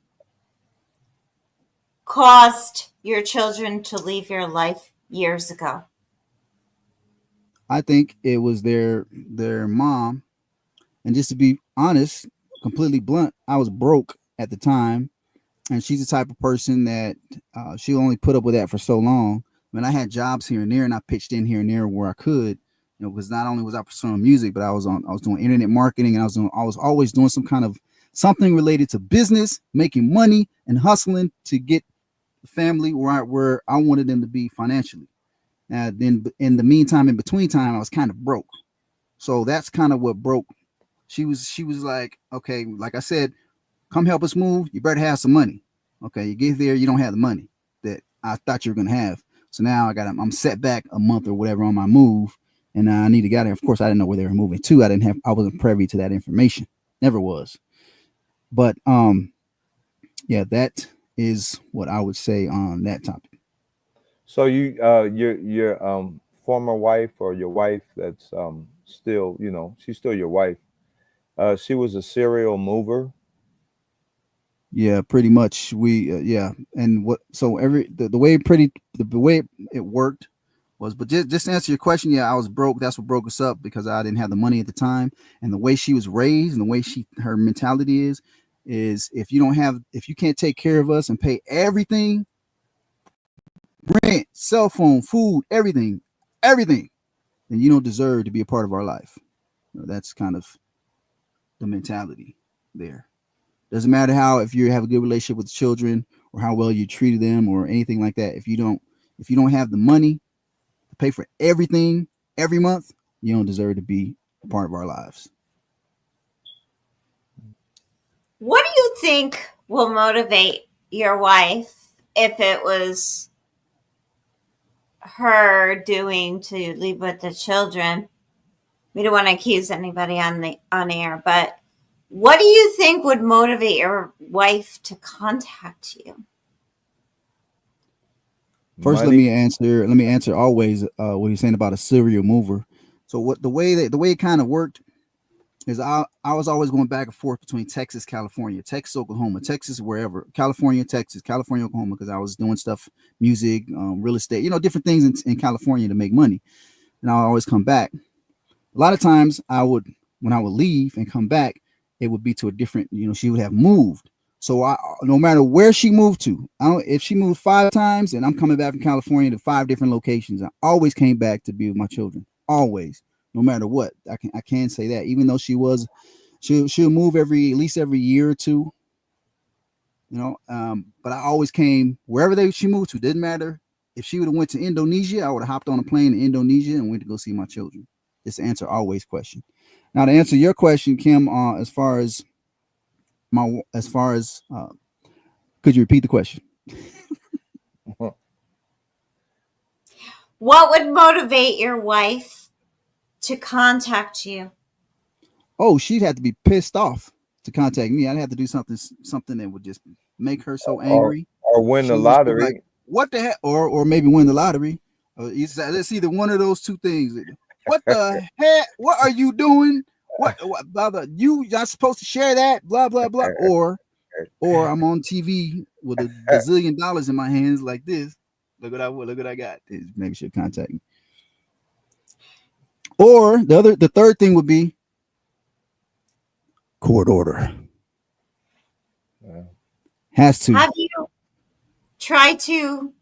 caused your children to leave your life years ago? I think it was their mom. And just to be honest, completely blunt, I was broke at the time, and she's the type of person that she'll only put up with that for so long. I mean, I had jobs here and there, and I pitched in here and there where I could, because not only was I pursuing music, but I was doing internet marketing, and I was always doing some kind of something related to business, making money, and hustling to get the family where I wanted them to be financially. And then in the meantime, in between time, I was kind of broke. So that's kind of what broke. She was like, okay, like I said, come help us move. You better have some money. Okay, you get there, you don't have the money that I thought you were gonna have. So now I'm set back a month or whatever on my move, and I need to get there. Of course, I didn't know where they were moving to. I wasn't privy to that information. Never was. But yeah, that is what I would say on that topic. So your former wife or your wife that's still, she's still your wife. She was a serial mover. Yeah, pretty much. Yeah, and what? So the way the way it worked was, but just to answer your question, yeah, I was broke. That's what broke us up because I didn't have the money at the time, and the way she was raised and the way her mentality is if you can't take care of us and pay everything, rent, cell phone, food, everything, then you don't deserve to be a part of our life. That's kind of the mentality there. Doesn't matter if you have a good relationship with children or how well you treated them or anything like that. If you don't have the money to pay for everything every month, you don't deserve to be a part of our lives. What do you think will motivate your wife if it was her doing to leave with the children? We don't want to accuse anybody on air, but what do you think would motivate your wife to contact you? First, Money. let me answer always what you're saying about a serial mover. So the way it kind of worked is I was always going back and forth between Texas, California, Texas, Oklahoma, Texas, wherever, California, Texas, California, Oklahoma, because I was doing stuff, music, real estate, different things in California to make money. And I'll always come back. A lot of times when I would leave and come back, it would be to a different, she would have moved. So no matter where she moved to, if she moved 5 times and I'm coming back from California to 5 different locations, I always came back to be with my children. Always, no matter what. I can say that, even though she'll move at least every year or two, but I always came wherever she moved to. Didn't matter if she would have went to Indonesia, I would have hopped on a plane in Indonesia and went to go see my children. Just to answer always question. Now to answer your question, Kim, as far as could you repeat the question? What would motivate your wife to contact you? Oh, she'd have to be pissed off to contact me. I'd have to do something that would just make her so angry. Or win the lottery. Like, what the heck? Or maybe win the lottery. It's either one of those two things. What the heck? What are you doing? What blah, blah, you not supposed to share that? Blah blah blah. Or I'm on TV with $1 bazillion in my hands like this. Look what I got. Maybe she'll contact me. Or the third thing would be court order. Has to. Have you tried to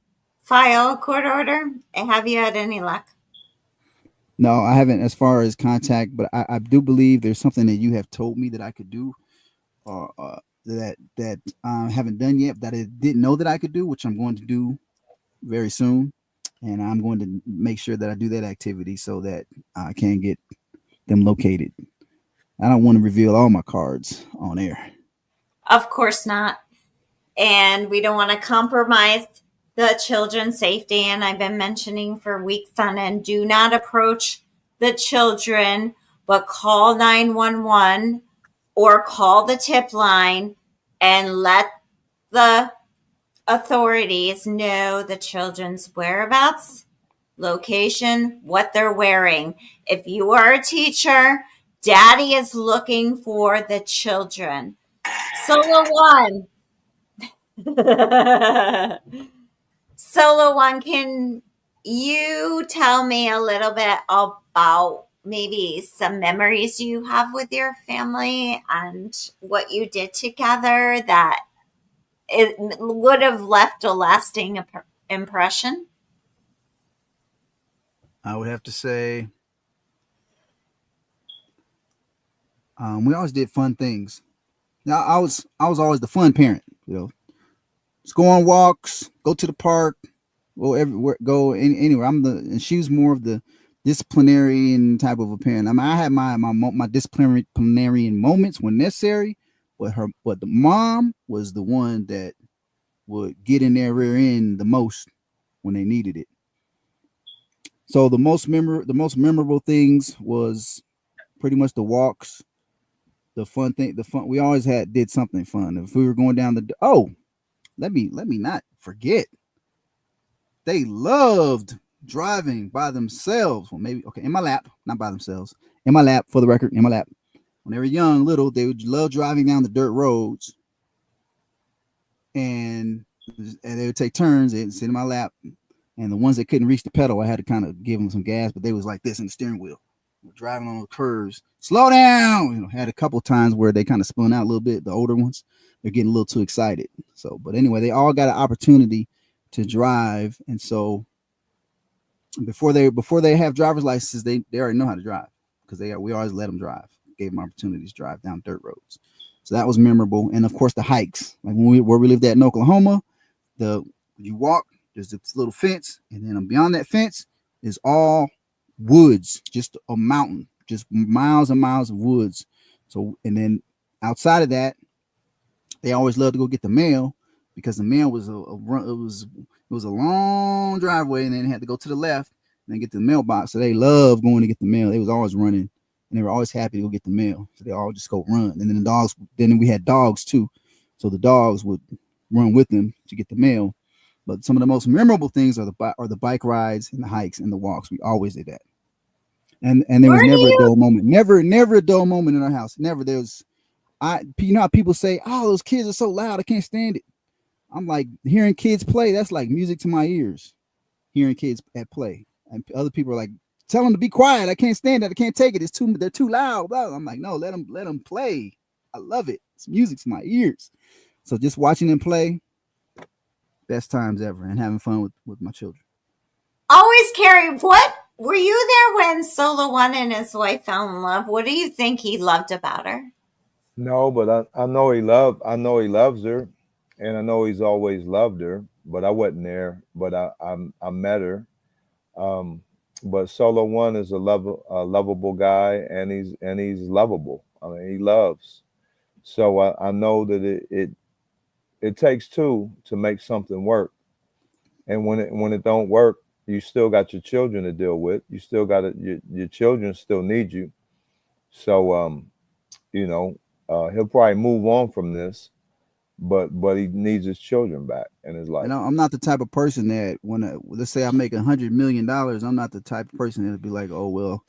file a court order? And have you had any luck? No, I haven't as far as contact, but I do believe there's something that you have told me that I could do, or that I haven't done yet, that I didn't know that I could do, which I'm going to do very soon. And I'm going to make sure that I do that activity so that I can get them located. I don't want to reveal all my cards on air. Of course not. And we don't want to compromise the children's safety. And I've been mentioning for weeks on end, do not approach the children, but call 911 or call the tip line and let the authorities know the children's whereabouts, location, what they're wearing. If you are a teacher, daddy is looking for the children. Solo one. Solo one, can you tell me a little bit about maybe some memories you have with your family and what you did together that it would have left a lasting impression? I would have to say we always did fun things. Now I was always the fun parent. Just go on walks, go to the park, go everywhere, go anywhere. And she was more of the disciplinarian type of a parent. I mean, I had my disciplinarian moments when necessary, but the mom was the one that would get in their rear end the most when they needed it. So the most memorable things was pretty much the walks, the fun thing, the fun. We always did something fun. If we were going down let me not forget. They loved driving by themselves. Well, maybe okay, in my lap, not by themselves. In my lap, for the record, in my lap. When they were young, little, they would love driving down the dirt roads, and they would take turns. They'd sit in my lap, and the ones that couldn't reach the pedal, I had to kind of give them some gas, but they was like this in the steering wheel, driving on the curves. Slow down. Had a couple times where they kind of spun out a little bit. The older ones, they're getting a little too excited. So, but anyway, they all got an opportunity to drive, and so before they have driver's licenses, they already know how to drive because we always let them drive, gave them opportunities to drive down dirt roads. So that was memorable, and of course the hikes, like where we lived at in Oklahoma, you walk, there's this little fence, and then beyond that fence is all woods, just a mountain, just miles and miles of woods. So, and then outside of that, they always loved to go get the mail because the mail was it was a long driveway, and then they had to go to the left and then get to the mailbox. So they loved going to get the mail. They was always running, and they were always happy to go get the mail. So they all just go run. And then the dogs. Then we had dogs too, so the dogs would run with them to get the mail. But some of the most memorable things are the bike rides and the hikes and the walks. We always did that, and there was never a dull moment. Never a dull moment in our house. Never. There's how people say, "Oh, those kids are so loud. I can't stand it." I'm like, hearing kids play, that's like music to my ears. Hearing kids at play, and other people are like, tell them to be quiet. I can't stand it. I can't take it. They're too loud. Blah. I'm like, no, let them play. I love it. It's music to my ears. So just watching them play, best times ever, and having fun with my children. Always Carey, what were you there when Solo One and his wife fell in love? What do you think he loved about her? No, but I know I know he loves her, and I know he's always loved her. But I wasn't there. But I met her. Um, but Solo One is a lovable guy, and he's lovable. I mean, he loves. So I know that it takes two to make something work, and when it don't work, you still got your children to deal with. You still got your children still need you. So you know, he'll probably move on from this, but he needs his children back in his life. And I'm not the type of person that let's say I make $100 million, I'm not the type of person that'll be like, oh well,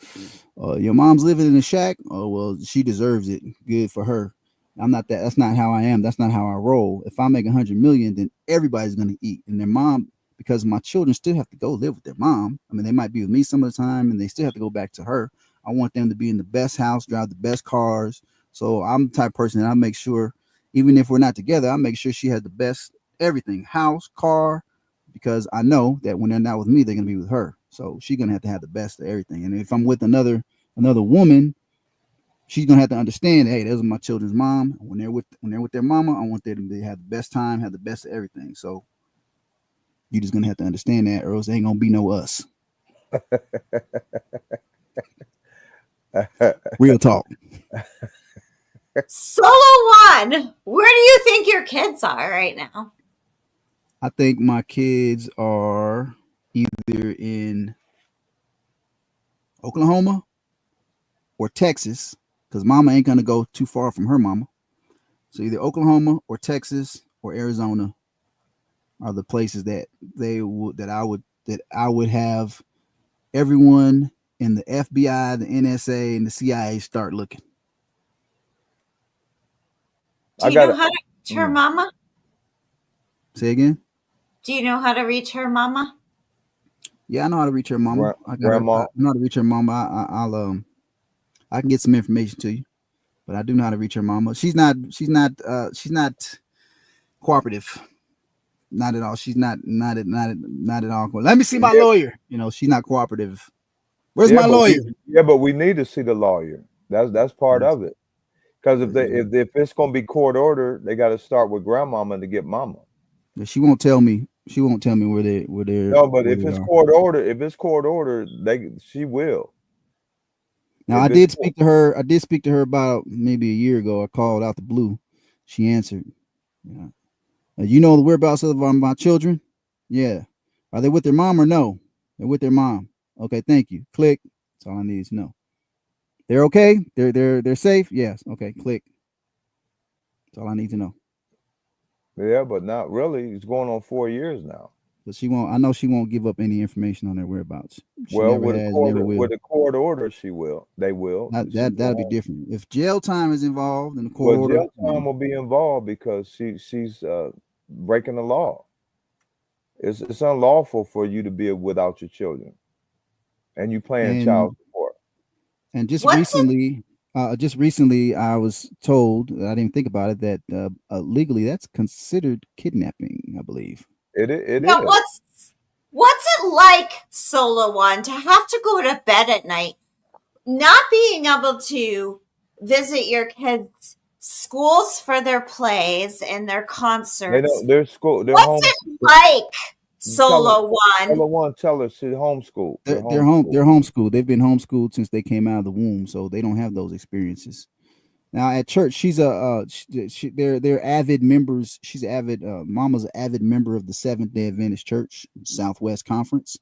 your mom's living in a shack. Oh well, she deserves it. Good for her. I'm not that. That's not how I am. That's not how I roll. If I make 100 million, then everybody's gonna eat, and their mom, because my children still have to go live with their mom. I mean, they might be with me some of the time, and they still have to go back to her. I want them to be in the best house, drive the best cars. So I'm the type of person that I make sure, even if we're not together, I make sure she has the best everything, house, car, because I know that when they're not with me, they're gonna be with her. So she's gonna have the best of everything. And if I'm with another woman, she's gonna have to understand, hey, those are my children's mom. When they're with their mama, I want them to have the best time, have the best of everything. So you're just gonna have to understand that, or else there ain't gonna be no us. Real talk. Solo One, where do you think your kids are right now? I think my kids are either in Oklahoma or Texas, because mama ain't gonna go too far from her mama. So either Oklahoma or Texas or Arizona are the places that I would have everyone in the FBI, the NSA, and the CIA start looking. Do you know how to reach her mama? Say again. Do you know how to reach her mama? Yeah, I know how to reach her mama. I got her. Grandma. I know how to reach her mama. I can get some information to you, but I do know how to reach her mama. She's not cooperative. Not at all. She's not at all. Let me see my lawyer. You know, she's not cooperative. Where's my lawyer? But we need to see the lawyer. That's part of it. Because if it's gonna be court order, they got to start with grandmama to get mama. But she won't tell me. She won't tell me where they're. No, but if it's court order, she will. Now I did speak to her. I did speak to her about maybe a year ago. I called out the blue. She answered. Yeah. You know the whereabouts of my children? Yeah. Are they with their mom or no? They're with their mom. Okay, thank you. Click. That's all I need to know. They're okay. They're safe. Yes. Okay. Click. That's all I need to know. Yeah, but not really. It's going on 4 years now. But she won't. I know she won't give up any information on their whereabouts. She well, never with has, a court, never will. with a court order, she will. They will. That'll be different. If jail time is involved in the court order, jail time will be involved because she's breaking the law. It's unlawful for you to be without your children, and you paying child support. And just recently, I was told, I didn't think about it, that legally that's considered kidnapping, I believe. It is. What's it like, Solo One, to have to go to bed at night, not being able to visit your kids' schools for their plays and their concerts? What's it like, Solo One? Solo One, tell her she's homeschooled. They're homeschooled. They've been homeschooled since they came out of the womb, so they don't have those experiences. Now at church, she's they're avid members. She's avid. Mama's an avid member of the Seventh-day Adventist Church Southwest Conference.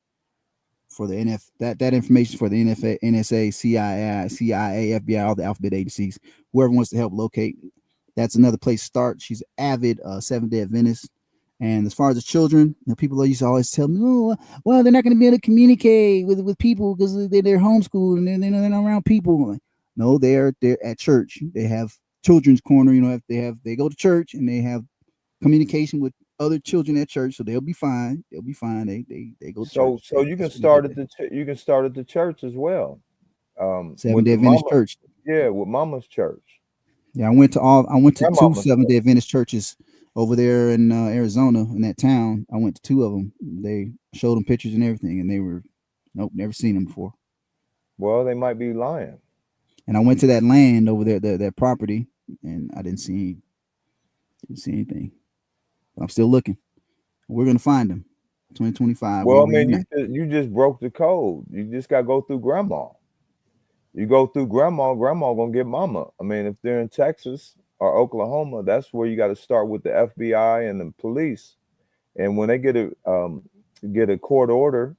For the that information for the NSA, CIA, FBI, all the alphabet agencies, whoever wants to help locate, that's another place to start. She's avid Seventh-day Adventist. And as far as the children, people used to always tell me, "Oh, well, they're not going to be able to communicate with people because they're homeschooled and they're not around people." No, they're at church. They have children's corner. You know, they go to church and they have communication with other children at church, so they'll be fine. They'll be fine. They go to church. So you can start at the church as well. Seventh-day Adventist Church. Yeah, with Mama's church. Yeah, I went to two Seventh-day Adventist churches over there in Arizona, in that town. I went to two of them. They showed them pictures and everything, and they were, nope, never seen them before. Well, they might be lying. And I went to that land over there, that property, and I didn't see anything. But I'm still looking. We're gonna find them. 2025. Well, I mean, you just broke the code. You just gotta go through grandma. You go through grandma gonna get mama. I mean, if they're in Texas or Oklahoma, that's where you got to start with the FBI and the police. And when they get a court order,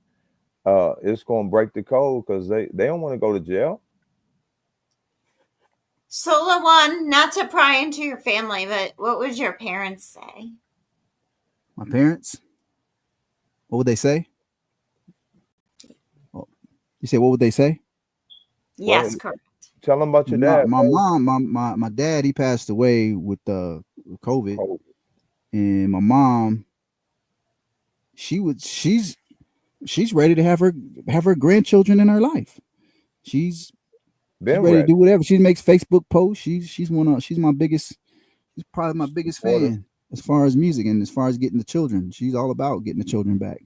it's gonna break the code because they don't want to go to jail. Solo One, not to pry into your family, but what would your parents say? My parents? What would they say? Oh, you said, what would they say? Yes, correct. Tell them about your dad. My mom, my dad, he passed away with COVID. And my mom, she's ready to have her grandchildren in her life. She's ready to do whatever. She makes Facebook posts. She's probably my biggest fan as far as music and as far as getting the children. She's all about getting the children back.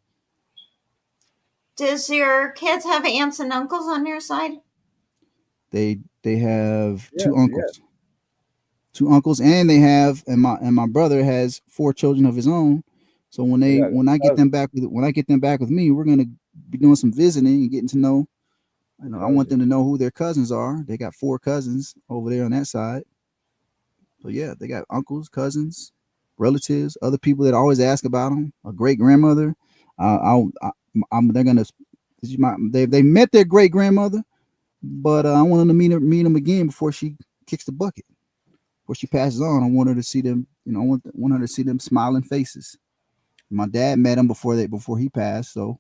Does your kids have aunts and uncles on your side? They have two uncles. Two uncles, and my brother has 4 children of his own. So when I get them back with me, we're gonna be doing some visiting and getting to know. I want them to know who their cousins are. They got 4 cousins over there on that side. So yeah, they got uncles, cousins, relatives, other people that always ask about them. A great grandmother. They met their great grandmother, but I want them to meet them again before she kicks the bucket. Before she passes on, I want her to see them. I want her to see them smiling faces. My dad met them before he passed, so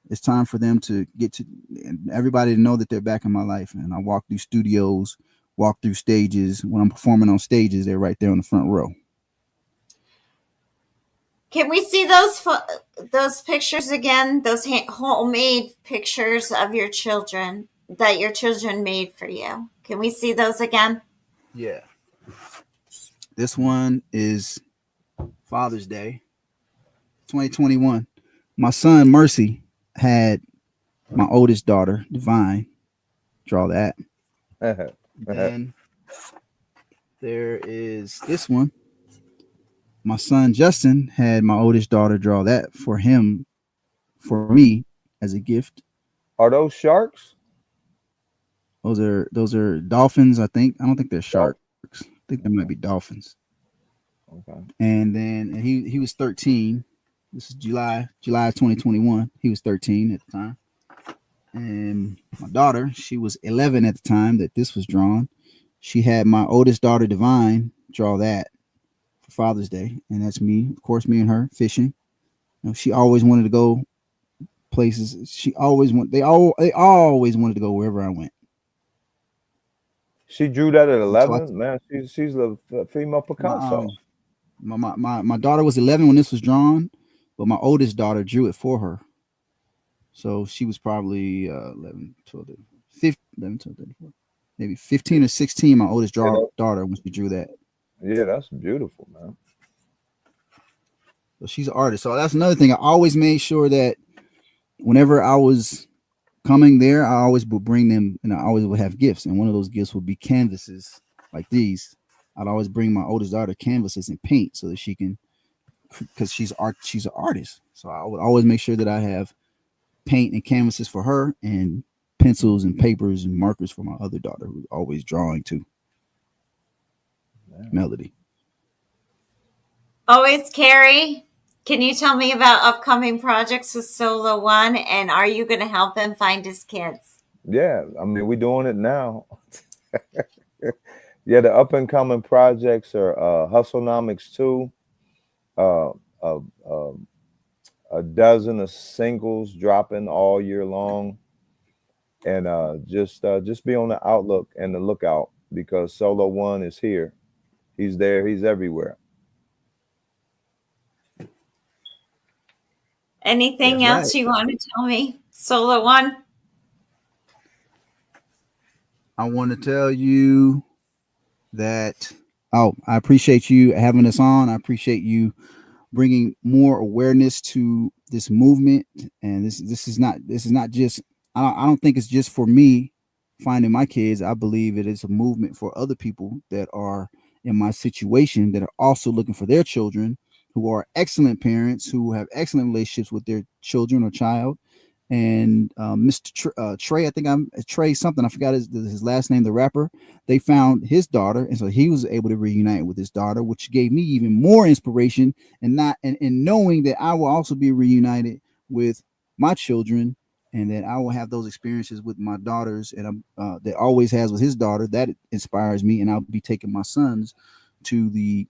it's time for them to get to, and everybody to know that they're back in my life. And I walk through studios walk through stages. When I'm performing on stages, they're right there on the front row. Can we see those pictures again? Those homemade pictures of your children that your children made for you. Can we see those again? Yeah. This one is Father's Day, 2021. My son Mercy had my oldest daughter Divine draw that. Then there is this one. My son Justin had my oldest daughter draw that for him, for me as a gift. Are those sharks? Those are dolphins. I think. I don't think they're sharks. I think they might be dolphins. Okay. And then he was 13. This is July 2021. He was 13 at the time. And my daughter, she was 11 at the time that this was drawn. She had my oldest daughter Divine draw that for Father's Day, and that's me, of course, me and her fishing. You know, she always wanted to go places. She always they always wanted to go wherever I went. She drew that at 11. So Man, she's a female Picasso. My daughter was 11 when this was drawn, but my oldest daughter drew it for her. So she was probably 11, 12, 15, 11, 12, 13, maybe 15 or 16, my oldest daughter, when she drew that. Yeah, that's beautiful, man. So she's an artist. So that's another thing. I always made sure that whenever I was coming there, I always would bring them, and I always would have gifts. And one of those gifts would be canvases like these. I'd always bring my oldest daughter canvases and paint so that she can, because she's an artist. So I would always make sure that I have paint and canvases for her, and pencils and papers and markers for my other daughter, who's always drawing too. Melody. Always Carey. Can you tell me about upcoming projects with Solo One, and are you going to help him find his kids? Yeah, I mean, we're doing it now. Yeah, the up and coming projects are Hustlenomics 2, a dozen of singles dropping all year long, and just be on the outlook and the lookout, because Solo One is here. He's there. He's everywhere. Anything else you want to tell me, Solo One? I want to tell you that I appreciate you having us on. I appreciate you bringing more awareness to this movement. And this is not just, I don't think it's just for me finding my kids. I believe it is a movement for other people that are in my situation, that are also looking for their children, who are excellent parents, who have excellent relationships with their children or child. And Mr. Trey, I think I'm Trey something, I forgot his last name, the rapper. They found his daughter, and so he was able to reunite with his daughter, which gave me even more inspiration, and knowing that I will also be reunited with my children, and that I will have those experiences with my daughters, and that always has with his daughter. That inspires me, and I'll be taking my sons to the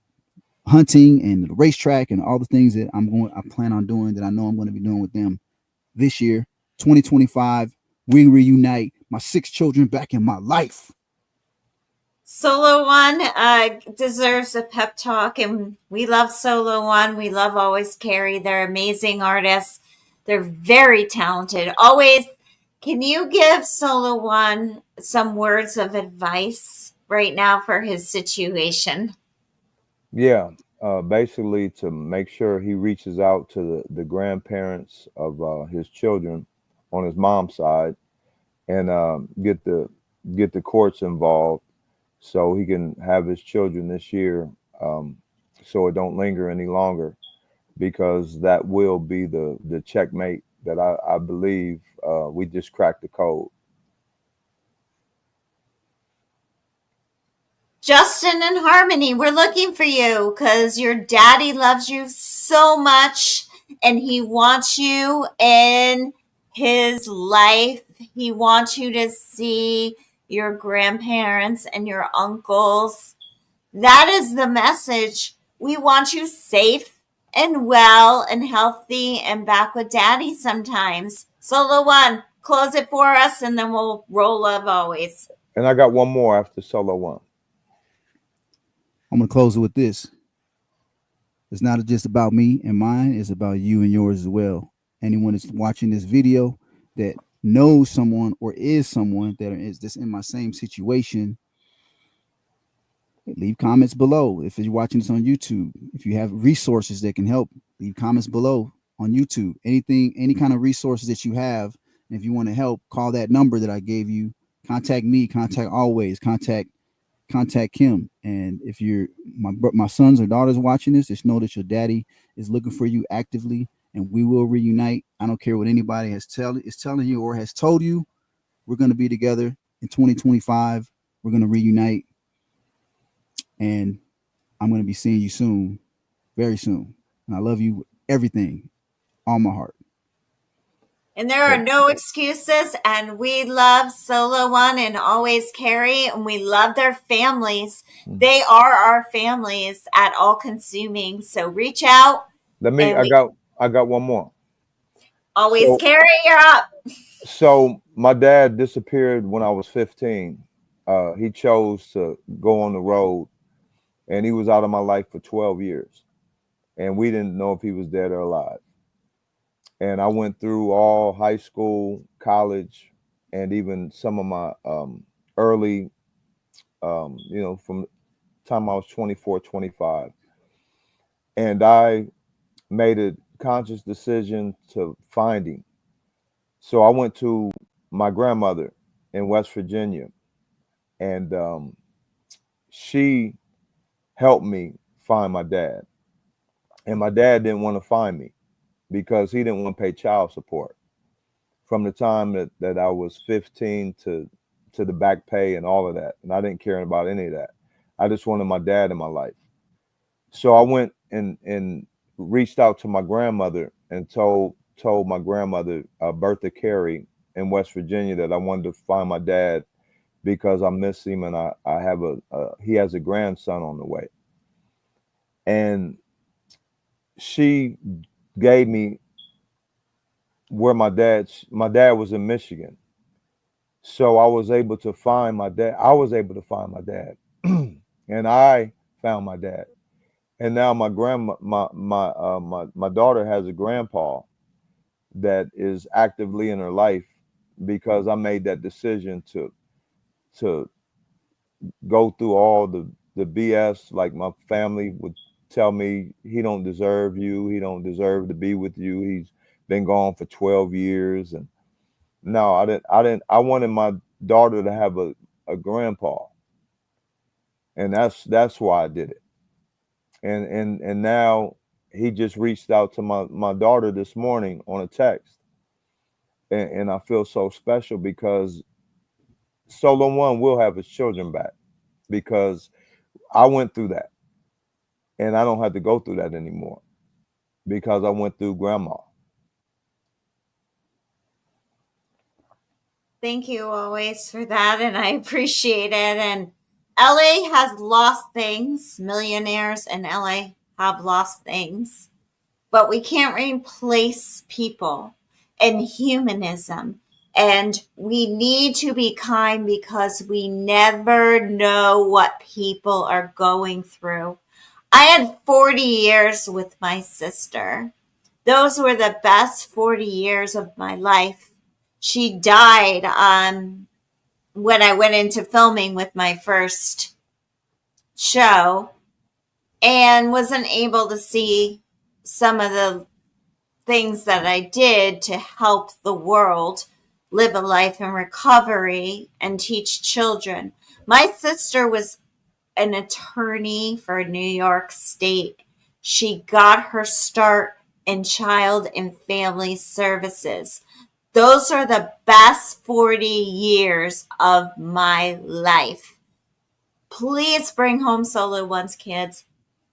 hunting and the racetrack and all the things that I plan on doing, that I know I'm going to be doing with them this year, 2025. We reunite, my 6 children back in my life. Solo One deserves a pep talk, and we love Solo One. We love Alwaz Carey. They're amazing artists. They're very talented. Always, can you give Solo One some words of advice right now for his situation? Yeah, basically to make sure he reaches out to the grandparents of his children on his mom's side, and get the courts involved, so he can have his children this year, so it don't linger any longer, because that will be the checkmate that I believe we just cracked the code. Justin and Harmony, we're looking for you because your daddy loves you so much, and he wants you in his life. He wants you to see your grandparents and your uncles. That is the message. We want you safe and well and healthy and back with daddy sometimes. Solo One, close it for us, and then we'll roll love always. And I got one more after solo one. I'm gonna close it with this. It's not just about me and mine, it's about you and yours as well. Anyone that's watching this video that knows someone or is someone that is just in my same situation, leave comments below. If you're watching this on YouTube, if you have resources that can help, leave comments below on YouTube. Anything, any kind of resources that you have, and if you want to help, call that number that I gave you. Contact me, contact Always, contact Kim. And if you're my sons or daughters watching this, just know that your daddy is looking for you actively, and we will reunite. I don't care what anybody is telling you or has told you. We're going to be together in 2025. We're going to reunite, and I'm going to be seeing you soon, very soon. And I love you with everything, all my heart. And there are no excuses. And we love Solo One and Always Carey, and we love their families. They are our families at All Consuming. So reach out. I got one more. Always Carey, you're up. So my dad disappeared when I was 15. He chose to go on the road, and he was out of my life for 12 years. And we didn't know if he was dead or alive. And I went through all high school, college, and even some of my early, from the time I was 24, 25. And I made a conscious decision to find him. So I went to my grandmother in West Virginia, and she helped me find my dad. And my dad didn't want to find me because he didn't want to pay child support from the time that I was 15 to the back pay and all of that. And I didn't care about any of that. I just wanted my dad in my life. So I went and reached out to my grandmother and told my grandmother, Bertha Carey in West Virginia, that I wanted to find my dad because I miss him, and I have he has a grandson on the way. And she gave me where my dad was in Michigan. So I was able to find my dad. And I found my dad. And now my daughter has a grandpa that is actively in her life because I made that decision to go through all the BS. Like, my family would tell me, he don't deserve you. He don't deserve to be with you. He's been gone for 12 years. And no, I wanted my daughter to have a grandpa. And that's why I did it. And now he just reached out to my daughter this morning on a text. And I feel so special because Solo One will have his children back, because I went through that. And I don't have to go through that anymore because I went through grandma. Thank you always for that, and I appreciate it. And LA has lost things. Millionaires in LA have lost things. But we can't replace people and humanism. And we need to be kind because we never know what people are going through. I had 40 years with my sister. Those were the best 40 years of my life. She died when I went into filming with my first show, and wasn't able to see some of the things that I did to help the world live a life in recovery and teach children. My sister was an attorney for New York State. She got her start in child and family services. Those are the best 40 years of my life. Please bring home Solo One's kids.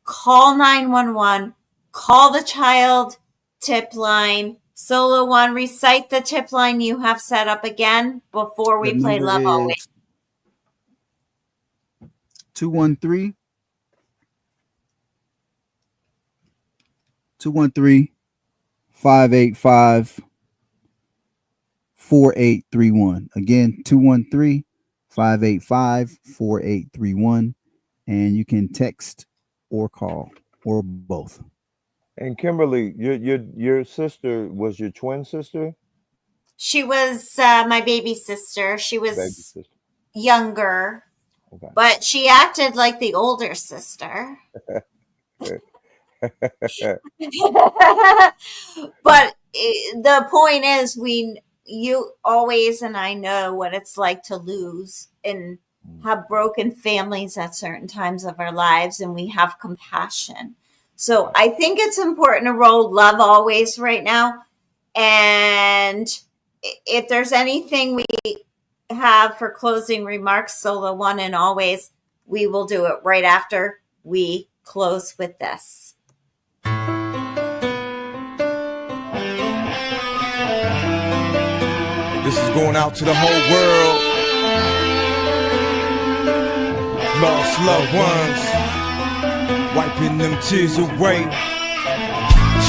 Call 911. Call the child tip line. Solo One, recite the tip line you have set up again before we play Love Always. 213 585 4831. Again, 213 585-4831, and you can text or call or both. And Kimberly, your sister was your twin sister? She was my baby sister. She Baby was sister. younger, Okay. but she acted like the older sister. But the point is, you always, and I know what it's like to lose and have broken families at certain times of our lives, and we have compassion. So I think it's important to roll love always right now. And if there's anything we have for closing remarks, Solo One and always, we will do it right after we close with this. This is going out to the whole world. Lost loved ones, wiping them tears away.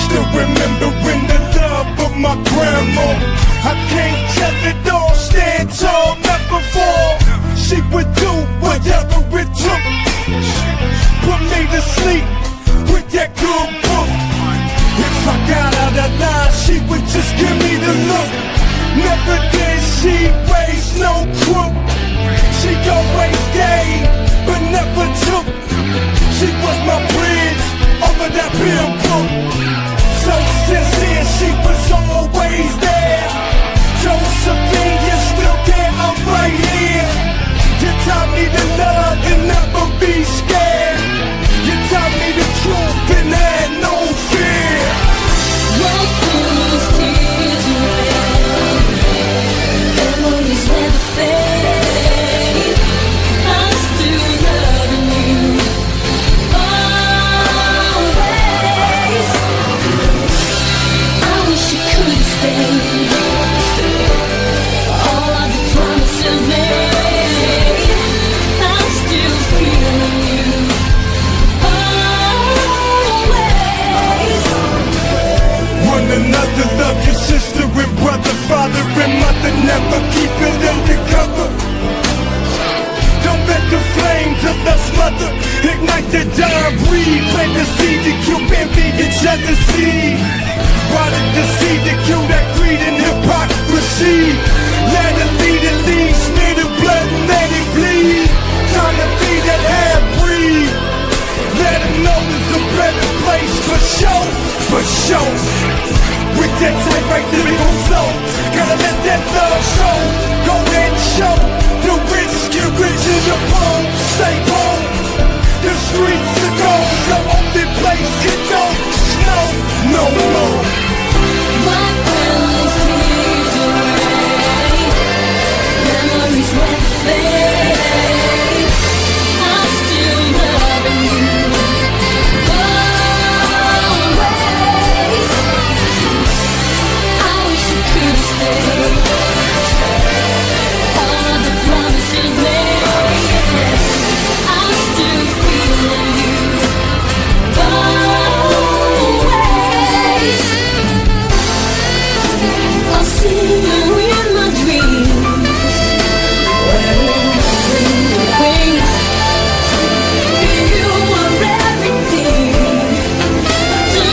Still remembering the love of my grandma. I can't tell it all, stand tall, never fall. She would do whatever it took. Put me to sleep with that good book. If I got out of line, she would just give me the look. Never did she raise no crook. She always gave, but never took. She was my bridge over that bill book. So sincere, she was always there. Josephine, you're still there, I'm right here. You taught me to love and never be scared. You taught me the truth and had no fear. Wipe those tears away. Memories never fade. I'm still loving you always. I wish you could stay. All of the promises made, I'm still feeling you always. One another, love your sister and brother, father and mother, never keep it undercover. Don't let the flames of the smother ignite the dire breed. Plant the seed to kill envy and jealousy. Water the seed to kill that greed and hypocrisy. Let it lead and lead, smear the blood and let it bleed. Time to be that half-breed. Let them know it's a better place for show, for show. With that tight right lyrical flow, gotta let that love show. Go ahead and show the rich get rich in the bone. Stay home, the streets are gold. The only place it don't snow no more. Wipe those tears away. Memories never fade. I'm still loving you always. I wish you could stay. All of the promises made, I'm still feeling you always. I'll see you in my dreams, wearing your wings. You are everything to me.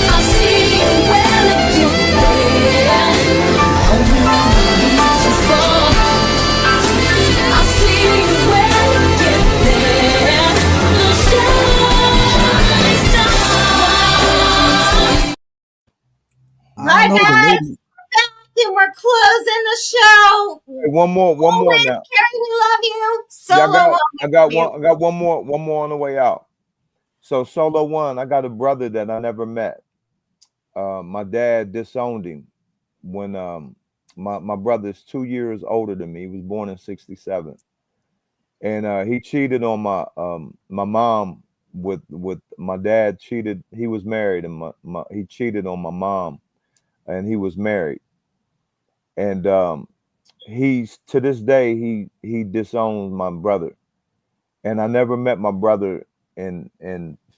I'll see you when I get there. I'll reach to fall. I'll see you when I get there. The shining star. Right, know the guys, lady. we're back and we're closing the show. Hey, one more Always, now. Carey, we love you. Yeah, Solo One, I got one more on the way out. So Solo One, I got a brother that I never met. My dad disowned him when my brother's 2 years older than me. He was born in '67, and he cheated on my mom with my dad. Cheated. He was married, and he cheated on my mom, and he was married. And he's to this day he disowns my brother, and I never met my brother in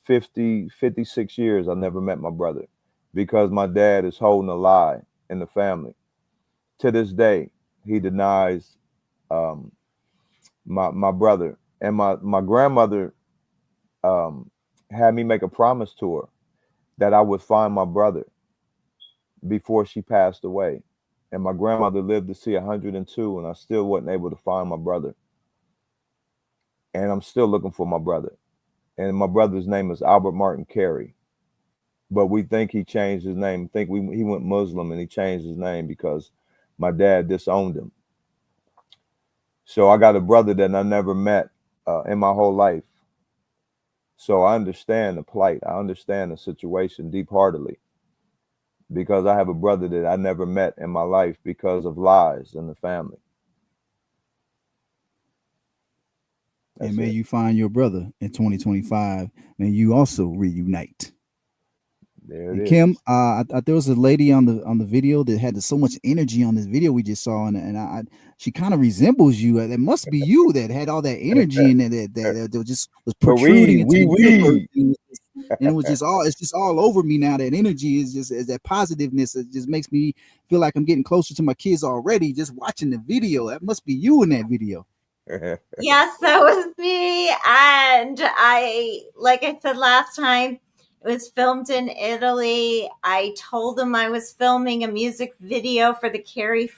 56 years. I never met my brother because my dad is holding a lie in the family. to this day, he denies um, my brother. And my grandmother had me make a promise to her that I would find my brother before she passed away. And my grandmother lived to see 102, and I still wasn't able to find my brother. And I'm still looking for my brother. And my brother's name is Albert Martin Carey. But we think he changed his name. He went Muslim and he changed his name because my dad disowned him. So I got a brother that I never met in my whole life. So I understand the plight. I understand the situation deep-heartedly because I have a brother that I never met in my life because of lies in the family. And may you find your brother in 2025. May you also reunite. There it And is. Kim, there was a lady on the video that had so much energy on this video we just saw, and she kind of resembles you. It must be you that had all that energy and that just was protruding into the universe. And it was just all, it's just all over me now. That energy is just, that positiveness. It just makes me feel like I'm getting closer to my kids already just watching the video. That must be you in that video. Yes, that was me. And like I said last time, it was filmed in Italy. I told them I was filming a music video for the Carey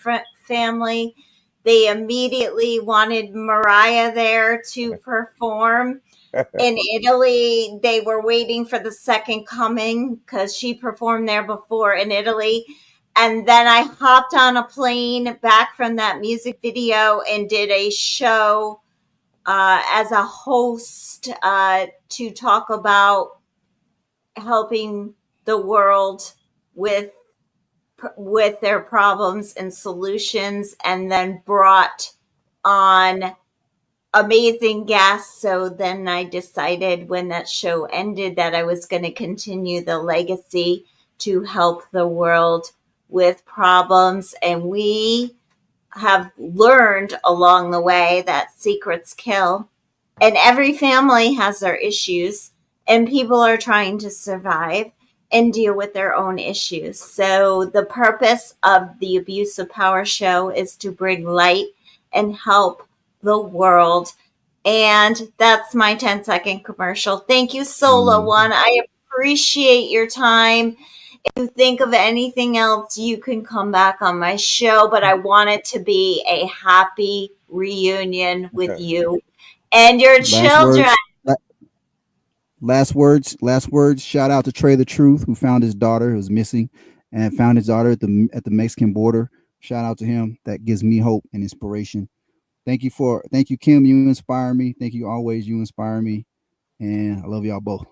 family. They immediately wanted Mariah there to perform. In Italy, they were waiting for the second coming because she performed there before in Italy. And then I hopped on a plane back from that music video and did a show as a host to talk about helping the world with their problems and solutions, and then brought on amazing guests. So then I decided when that show ended that I was going to continue the legacy to help the world with problems. And we have learned along the way that secrets kill, and every family has their issues, and people are trying to survive and deal with their own issues. So the purpose of the Abuse of Power show is to bring light and help the world. And that's my 10-second commercial. Thank you, Sola One. I appreciate your time. If you think of anything else, you can come back on my show, but I want it to be a happy reunion with you and your children. Last words. Shout out to Trey the Truth, who found his daughter who was missing, and found his daughter at the Mexican border. Shout out to him. That gives me hope and inspiration. Thank you, Kim. You inspire me. Thank you always. You inspire me, and I love y'all both.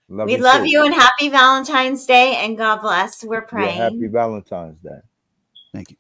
We love you, and happy Valentine's Day, and God bless. We're praying. Yeah, happy Valentine's Day. Thank you.